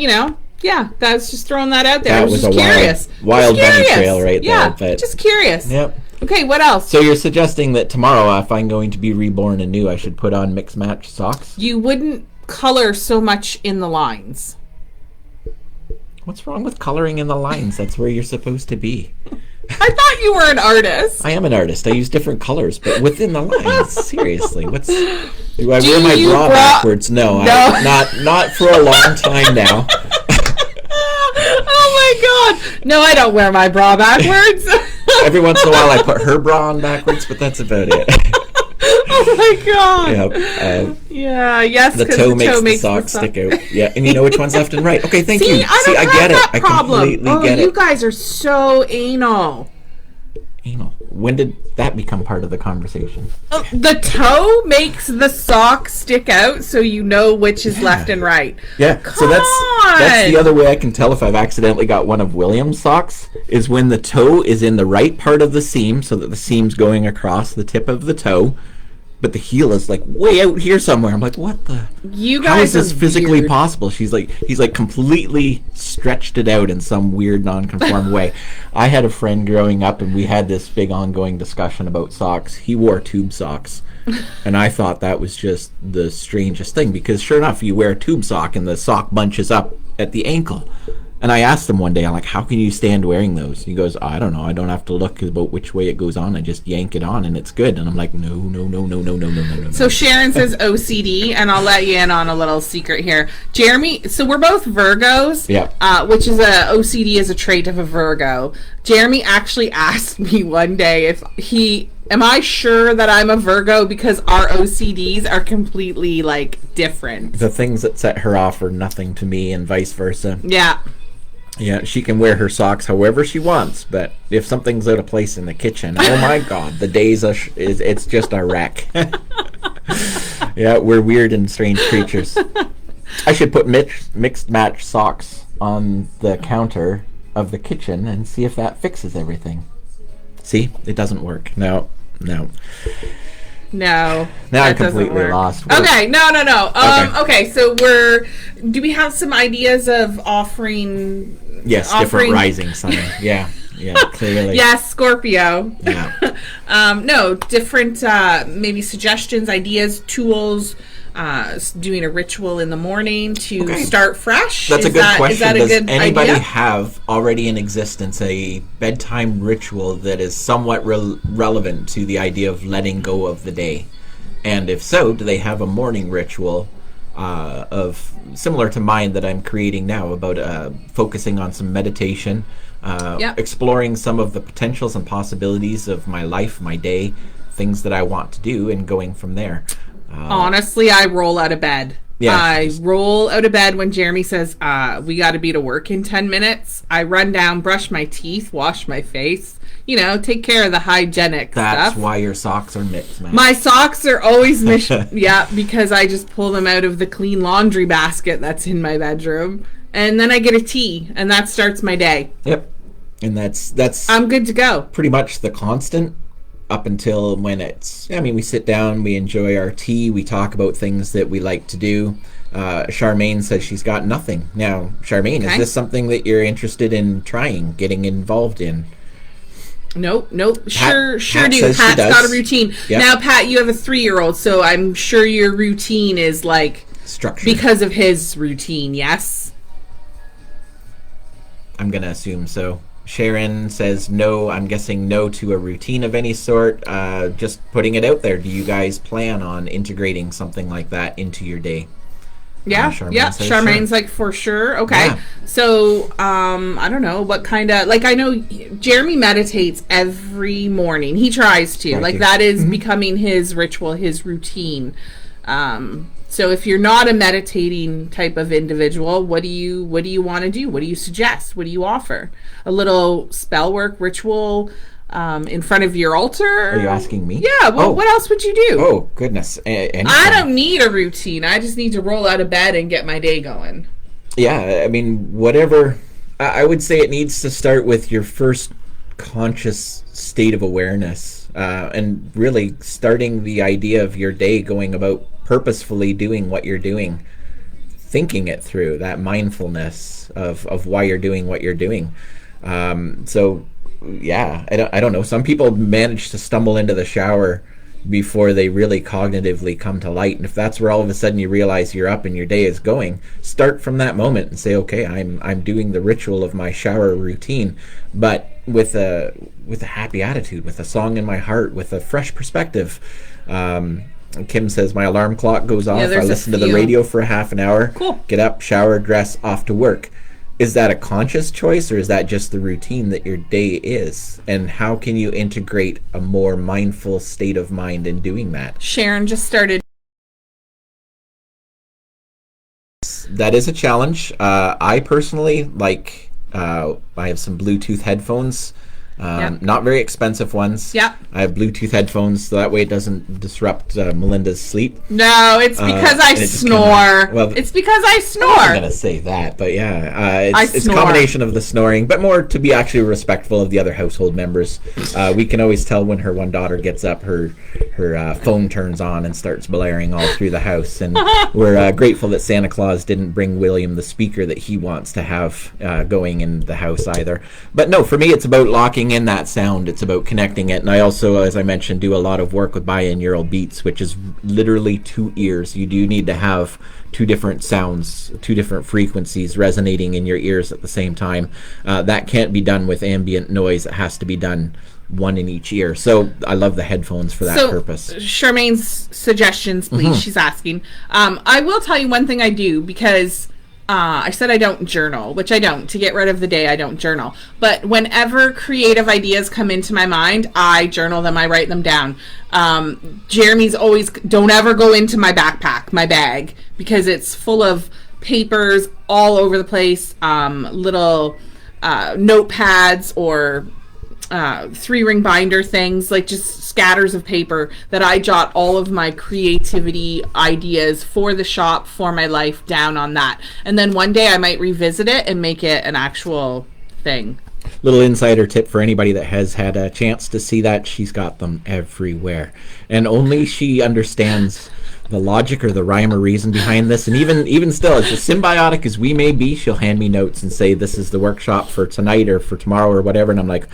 Speaker 2: was just throwing that out there.
Speaker 1: That
Speaker 2: I was just curious.
Speaker 1: Wild bunny trail right there.
Speaker 2: But just curious.
Speaker 1: Yep.
Speaker 2: Okay, what else?
Speaker 1: So you're suggesting that tomorrow, if I'm going to be reborn anew, I should put on mix-match socks?
Speaker 2: You wouldn't color so much in the lines?
Speaker 1: What's wrong with coloring in the lines? That's where you're supposed to be.
Speaker 2: I thought you were an artist.
Speaker 1: I am an artist. I use different colors, but within the lines. Seriously, do I wear my bra backwards? No. Not for a long time now.
Speaker 2: Oh my god! No, I don't wear my bra backwards.
Speaker 1: Every once in a while, I put her bra on backwards, but that's about it.
Speaker 2: Oh my god! Yes.
Speaker 1: The toe makes the sock stick out. Yeah, and you know which one's left and right. Okay, thank you.
Speaker 2: I
Speaker 1: get it.
Speaker 2: I
Speaker 1: completely get it.
Speaker 2: You guys are so anal.
Speaker 1: Anal. When did that become part of the conversation?
Speaker 2: The toe makes the sock stick out, so you know which is left and right.
Speaker 1: Yeah, so that's the other way I can tell if I've accidentally got one of William's socks, is when the toe is in the right part of the seam, so that the seam's going across the tip of the toe, but the heel is like way out here somewhere. I'm like, what the? How is this physically
Speaker 2: weird.
Speaker 1: possible? He's like completely stretched it out in some weird non-conform way. I had a friend growing up, and we had this big ongoing discussion about socks. He wore tube socks, and I thought that was just the strangest thing, because sure enough, you wear a tube sock and the sock bunches up at the ankle. And I asked him one day, I'm like, how can you stand wearing those? He goes, I don't know. I don't have to look about which way it goes on. I just yank it on and it's good. And I'm like, no.
Speaker 2: So Sharon says OCD, and I'll let you in on a little secret here. Jeremy, so we're both Virgos, which is OCD is a trait of a Virgo. Jeremy actually asked me one day am I sure that I'm a Virgo, because our OCDs are completely different.
Speaker 1: The things that set her off are nothing to me, and vice versa. Yeah, she can wear her socks however she wants, but if something's out of place in the kitchen, oh my god, the days it's just a wreck. Yeah, we're weird and strange creatures. I should put mixed match socks on the counter of the kitchen and see if that fixes everything. See, it doesn't work. No.
Speaker 2: No.
Speaker 1: Now I'm completely lost.
Speaker 2: Okay, no. Okay, so do we have some ideas of offering?
Speaker 1: Yes, different rising sign. Yeah, clearly.
Speaker 2: Yes, Scorpio.
Speaker 1: Yeah.
Speaker 2: No, different maybe suggestions, ideas, tools. Doing a ritual in the morning to start fresh.
Speaker 1: That's a good question.
Speaker 2: Is that a good idea?
Speaker 1: Does anybody have already in existence a bedtime ritual that is somewhat relevant to the idea of letting go of the day? And if so, do they have a morning ritual of similar to mine that I'm creating now, about focusing on some meditation, exploring some of the potentials and possibilities of my life, my day, things that I want to do, and going from there.
Speaker 2: Honestly, I roll out of bed. Yeah. I roll out of bed when Jeremy says, we got to be to work in 10 minutes. I run down, brush my teeth, wash my face, take care of the hygienic stuff.
Speaker 1: That's why your socks are mixed, man.
Speaker 2: My socks are always mixed. Yeah, because I just pull them out of the clean laundry basket that's in my bedroom. And then I get a tea, and that starts my day.
Speaker 1: Yep. And that's
Speaker 2: I'm good to go.
Speaker 1: Pretty much the constant. Up until when we sit down, we enjoy our tea, we talk about things that we like to do. Charmaine says she's got nothing. Now, Charmaine, is this something that you're interested in trying, getting involved in?
Speaker 2: Nope. Sure do. Pat's got a routine. Yep. Now, Pat, you have a 3-year-old, so I'm sure your routine is
Speaker 1: structured
Speaker 2: because of his routine, yes?
Speaker 1: I'm going to assume so. Sharon says no. I'm guessing no to a routine of any sort. Just putting it out there. Do you guys plan on integrating something like that into your day?
Speaker 2: Yeah, Charmaine's sure. For sure. Okay. Yeah. So, I don't know what kind of, I know Jeremy meditates every morning. He tries to. That is becoming his ritual, his routine. So if you're not a meditating type of individual, what do you want to do? What do you suggest? What do you offer? A little spell work ritual in front of your altar?
Speaker 1: Are you asking me?
Speaker 2: Yeah. Well, what else would you do?
Speaker 1: Oh, goodness. Anything.
Speaker 2: I don't need a routine. I just need to roll out of bed and get my day going.
Speaker 1: Yeah. Whatever. I would say it needs to start with your first conscious state of awareness, and really starting the idea of your day, going about purposefully doing what you're doing, thinking it through, that mindfulness of why you're doing what you're doing. So yeah, I don't know, some people manage to stumble into the shower before they really cognitively come to light. And if that's where all of a sudden you realize you're up and your day is going, start from that moment and say, okay, I'm doing the ritual of my shower routine, but with a happy attitude, with a song in my heart, with a fresh perspective. Kim says, my alarm clock goes off. I listen to the radio for a half an hour.
Speaker 2: Cool.
Speaker 1: Get up, shower, dress, off to work. Is that a conscious choice, or is that just the routine that your day is? And how can you integrate a more mindful state of mind in doing that?
Speaker 2: Sharon just started.
Speaker 1: That is a challenge. I personally like, I have some Bluetooth headphones. Not very expensive ones.
Speaker 2: Yeah.
Speaker 1: I have Bluetooth headphones, so that way it doesn't disrupt Melinda's sleep.
Speaker 2: No, it's because I snore. It's because I snore.
Speaker 1: I'm going to say that, but yeah, it's a
Speaker 2: snore.
Speaker 1: combination of the snoring, but more to be actually respectful of the other household members. We can always tell when her one daughter gets up, her phone turns on and starts blaring all through the house, and we're grateful that Santa Claus didn't bring William the speaker that he wants to have going in the house either. But no, for me, it's about locking in that sound. It's about connecting it. And I also, as I mentioned, do a lot of work with binaural beats, which is literally 2 ears. You do need to have 2 different sounds, 2 different frequencies resonating in your ears at the same time. That can't be done with ambient noise. It has to be done 1 in each ear. So I love the headphones for that purpose.
Speaker 2: Charmaine's suggestions, please. She's asking. I will tell you one thing I do, because I said I don't journal, which I don't. To get rid of the day, I don't journal. But whenever creative ideas come into my mind, I journal them. I write them down. Jeremy's always, don't ever go into my backpack, my bag, because it's full of papers all over the place, little notepads or 3-ring binder things, like just scatters of paper that I jot all of my creativity ideas for the shop, for my life, down on that. And then one day I might revisit it and make it an actual thing.
Speaker 1: Little insider tip for anybody that has had a chance to see that: she's got them everywhere, and only she understands the logic or the rhyme or reason behind this. And even still, as symbiotic as we may be, she'll hand me notes and say, this is the workshop for tonight or for tomorrow or whatever, and I'm like,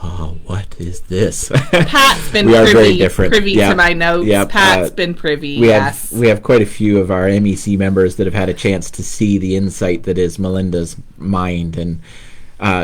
Speaker 1: oh, what is this?
Speaker 2: Pat's been privy to my notes. Yep. Pat's been privy,
Speaker 1: we have quite a few of our MEC members that have had a chance to see the insight that is Melinda's mind, and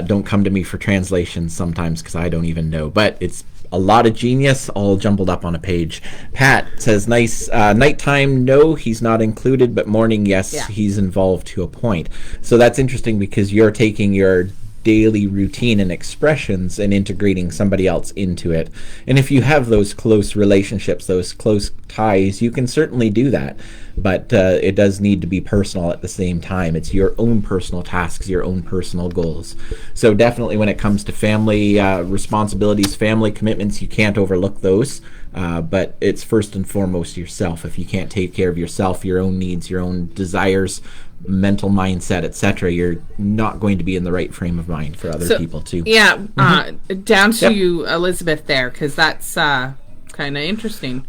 Speaker 1: don't come to me for translations sometimes because I don't even know. But it's a lot of genius all jumbled up on a page. Pat says, nice. Nighttime, no, he's not included, but morning, yes, he's involved to a point. So that's interesting, because you're taking your daily routine and expressions and integrating somebody else into it. And if you have those close relationships, those close ties, you can certainly do that. But it does need to be personal at the same time. It's your own personal tasks, your own personal goals. So definitely when it comes to family responsibilities, family commitments, you can't overlook those. But it's first and foremost yourself. If you can't take care of yourself, your own needs, your own desires, mental mindset, etc., you're not going to be in the right frame of mind for other people too.
Speaker 2: Down to Elizabeth there, because that's kind of interesting.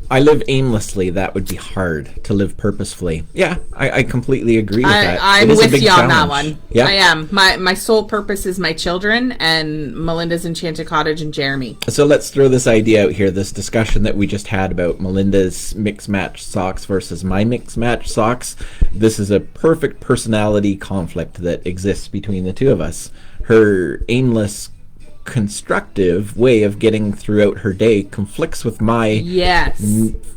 Speaker 1: I live aimlessly. That would be hard. To live purposefully. Yeah, I completely agree with that.
Speaker 2: I'm with you on that one. Yeah, I am. My sole purpose is my children and Melinda's Enchanted Cottage and Jeremy.
Speaker 1: So let's throw this idea out here. This discussion that we just had about Melinda's mix match socks versus my mix match socks. This is a perfect personality conflict that exists between the two of us. Her aimless, constructive way of getting throughout her day conflicts with my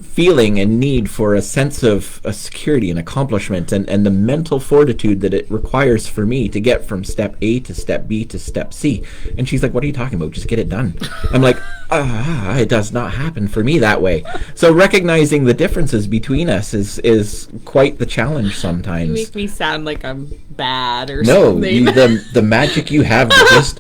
Speaker 1: feeling and need for a sense of security and accomplishment, and the mental fortitude that it requires for me to get from step A to step B to step C. And she's like, what are you talking about? Just get it done. I'm like, it does not happen for me that way. So recognizing the differences between us is quite the challenge sometimes.
Speaker 2: You make me sound like I'm bad or
Speaker 1: something.
Speaker 2: No,
Speaker 1: the magic you have to just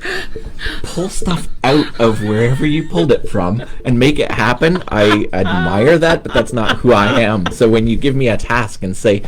Speaker 1: pull stuff out of wherever you pulled it from and make it happen. I admire that, but that's not who I am. So when you give me a task and say,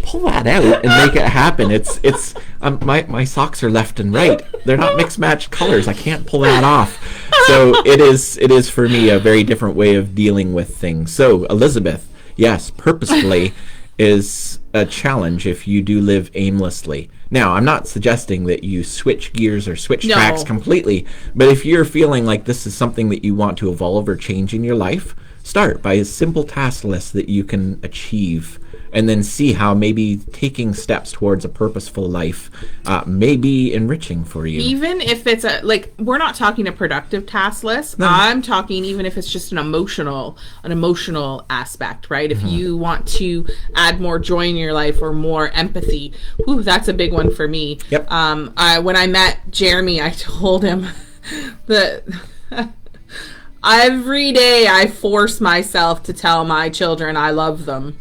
Speaker 1: pull that out and make it happen, it's my socks are left and right. They're not mixed match colors. I can't pull that off. So it is for me a very different way of dealing with things. So Elizabeth, yes, purposefully is a challenge if you do live aimlessly. Now, I'm not suggesting that you switch gears or switch tracks completely, but if you're feeling like this is something that you want to evolve or change in your life, start by a simple task list that you can achieve, and then see how maybe taking steps towards a purposeful life may be enriching for you.
Speaker 2: Even if it's we're not talking a productive task list. No. I'm talking even if it's just an emotional aspect, right? If you want to add more joy in your life or more empathy, that's a big one for me.
Speaker 1: Yep.
Speaker 2: When I met Jeremy, I told him that every day I force myself to tell my children I love them.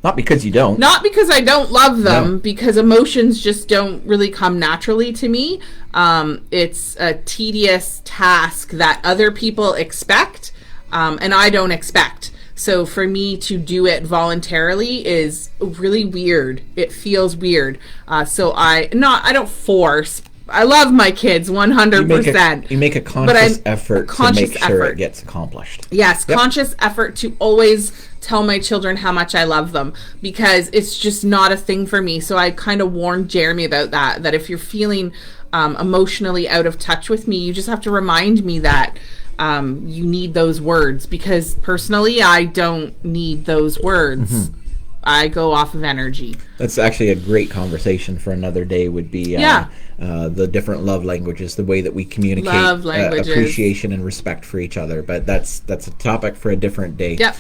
Speaker 1: Not because you don't.
Speaker 2: Not because I don't love them, because emotions just don't really come naturally to me. It's a tedious task that other people expect, and I don't expect. So for me to do it voluntarily is really weird. It feels weird. So I don't force. I love my kids 100%.
Speaker 1: You make a conscious effort to make sure it gets accomplished.
Speaker 2: Yes, conscious effort to always tell my children how much I love them, because it's just not a thing for me. So I kind of warned Jeremy about that if you're feeling emotionally out of touch with me, you just have to remind me that you need those words, because personally I don't need those words. Mm-hmm. I go off of energy.
Speaker 1: That's actually a great conversation for another day, would be the different love languages, the way that we communicate appreciation and respect for each other. But that's a topic for a different day.
Speaker 2: Yep.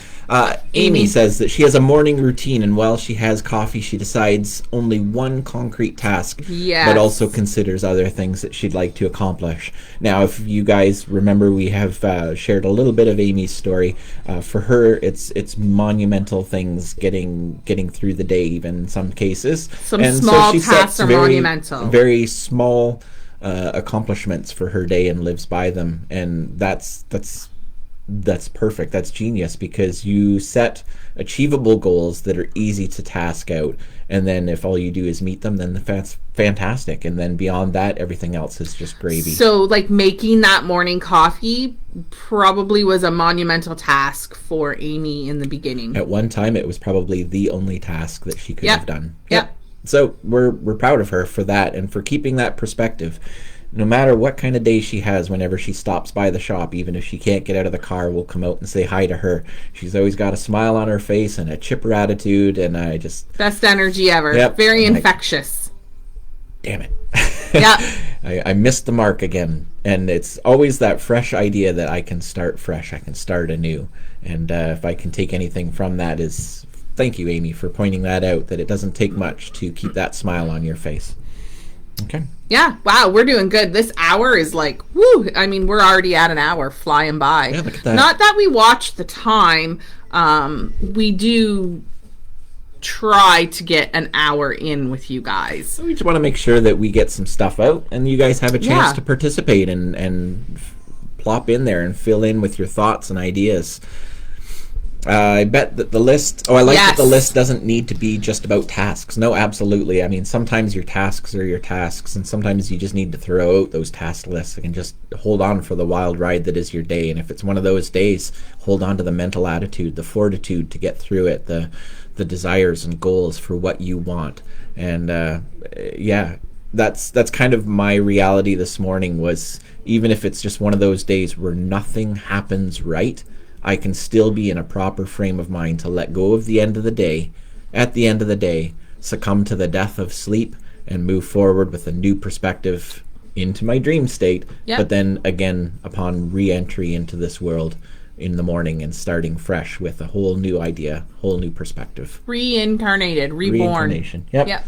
Speaker 1: Amy says that she has a morning routine, and while she has coffee, she decides only one concrete task, but also considers other things that she'd like to accomplish. Now, if you guys remember, we have shared a little bit of Amy's story. For her, it's monumental things getting through the day, even in some cases.
Speaker 2: Some small tasks are monumental.
Speaker 1: Very small accomplishments for her day, and lives by them, and that's perfect. That's genius, because you set achievable goals that are easy to task out, and then if all you do is meet them, then that's fantastic, and then beyond that, everything else is just gravy.
Speaker 2: So making that morning coffee probably was a monumental task for Amy in the beginning.
Speaker 1: At one time, it was probably the only task that she could have done.
Speaker 2: Yep.
Speaker 1: So we're proud of her for that, and for keeping that perspective. No matter what kind of day she has, whenever she stops by the shop, even if she can't get out of the car, we'll come out and say hi to her. She's always got a smile on her face and a chipper attitude, and I just...
Speaker 2: Best energy ever. Yep. Very infectious.
Speaker 1: Damn it.
Speaker 2: Yeah.
Speaker 1: I missed the mark again. And it's always that fresh idea that I can start fresh, I can start anew. And if I can take anything from that is... Thank you, Amy, for pointing that out, that it doesn't take much to keep that smile on your face. Okay.
Speaker 2: Yeah. Wow. We're doing good. This hour is woo. I mean, we're already at an hour, flying by.
Speaker 1: Yeah, look at that.
Speaker 2: Not that we watch the time. We do try to get an hour in with you guys.
Speaker 1: So we just want to make sure that we get some stuff out, and you guys have a chance to participate and plop in there and fill in with your thoughts and ideas. I bet that the list... I like that the list doesn't need to be just about tasks. No, absolutely. I mean, sometimes your tasks are your tasks, and sometimes you just need to throw out those task lists and just hold on for the wild ride that is your day. And if it's one of those days, hold on to the mental attitude, the fortitude to get through it, the desires and goals for what you want. And that's kind of my reality this morning, was even if it's just one of those days where nothing happens right, I can still be in a proper frame of mind to let go of the end of the day, at the end of the day, succumb to the death of sleep, and move forward with a new perspective into my dream state. Yep. But then again, upon re-entry into this world in the morning and starting fresh with a whole new idea, whole new perspective.
Speaker 2: Reincarnated, reborn.
Speaker 1: Reincarnation. Yep.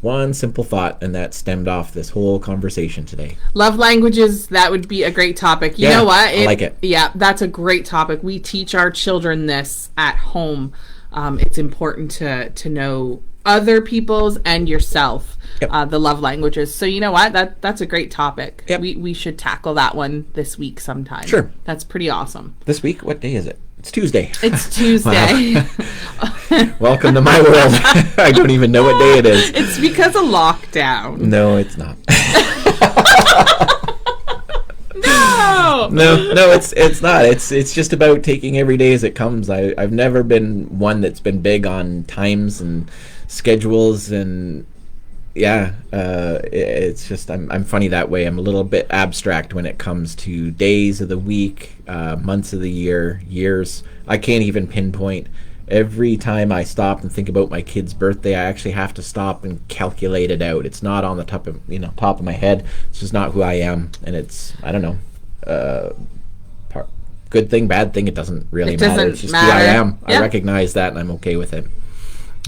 Speaker 1: One simple thought, and that stemmed off this whole conversation today.
Speaker 2: Love languages, that would be a great topic. You know what?
Speaker 1: I like it.
Speaker 2: Yeah, that's a great topic. We teach our children this at home. It's important to know other people's and yourself, the love languages. So you know what? That's a great topic.
Speaker 1: Yep.
Speaker 2: We should tackle that one this week sometime.
Speaker 1: Sure.
Speaker 2: That's pretty awesome.
Speaker 1: This week? What day is it? It's Tuesday.
Speaker 2: It's Tuesday.
Speaker 1: Welcome to my world. I don't even know what day it is.
Speaker 2: It's because of lockdown.
Speaker 1: No, it's not.
Speaker 2: No,
Speaker 1: it's not. It's just about taking every day as it comes. I've never been one that's been big on times and schedules, and it's just I'm funny that way. I'm a little bit abstract when it comes to days of the week, months of the year, years. I can't even pinpoint. Every time I stop and think about my kid's birthday, I actually have to stop and calculate it out. It's not on the top of my head. It's just not who I am, and it's, I don't know, good thing, bad thing. It doesn't really matter. It's just who I am. Yeah. I recognize that, and I'm okay with it.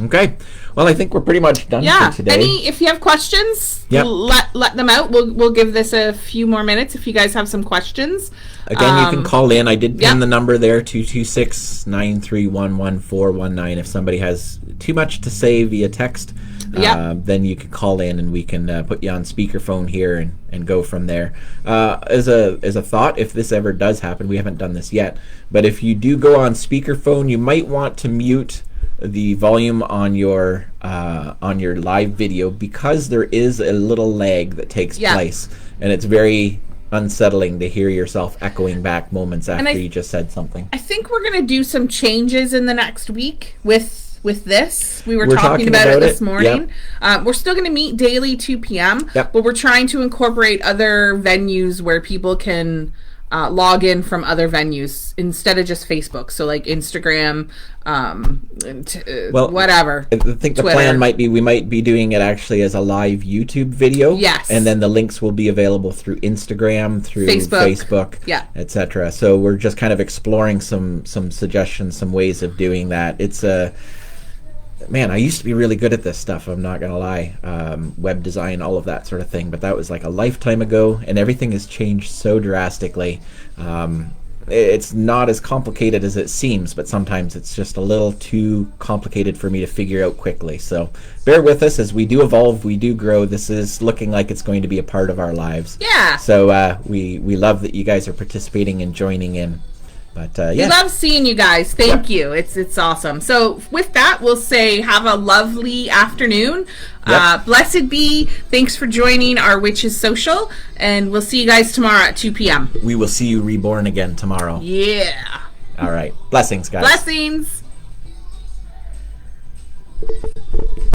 Speaker 1: Okay. Well, I think we're pretty much done for today.
Speaker 2: If you have questions, let them out. We'll give this a few more minutes if you guys have some questions.
Speaker 1: Again, you can call in. I did pin the number there, 226-931-1419. If somebody has too much to say via text, then you can call in and we can put you on speakerphone here and go from there. As a thought, if this ever does happen, we haven't done this yet, but if you do go on speakerphone, you might want to mute the volume on your live video, because there is a little lag that takes place, and it's very unsettling to hear yourself echoing back moments after you just said something. I
Speaker 2: think we're going to do some changes in the next week with this. We're talking about it this morning. Yep. We're still going to meet daily 2 p.m., but we're trying to incorporate other venues where people can log in from other venues instead of just Facebook. So like Instagram, whatever.
Speaker 1: I think the plan might be we might be doing it actually as a live YouTube video.
Speaker 2: Yes.
Speaker 1: And then the links will be available through Instagram, through Facebook, etc. So we're just kind of exploring some suggestions, some ways of doing that. It's man, I used to be really good at this stuff, I'm not gonna lie. Web design, all of that sort of thing, but that was like a lifetime ago, and everything has changed so drastically. It's not as complicated as it seems, but sometimes it's just a little too complicated for me to figure out quickly. So bear with us as we do evolve, we do grow. This is looking like it's going to be a part of our lives.
Speaker 2: Yeah.
Speaker 1: So we love that you guys are participating and joining in. But
Speaker 2: we love seeing you guys. Thank you. It's awesome. So with that, we'll say have a lovely afternoon. Blessed be. Thanks for joining our Witches Social, and we'll see you guys tomorrow at 2 p.m.
Speaker 1: We will see you reborn again tomorrow.
Speaker 2: Yeah.
Speaker 1: All right. Blessings, guys.
Speaker 2: Blessings.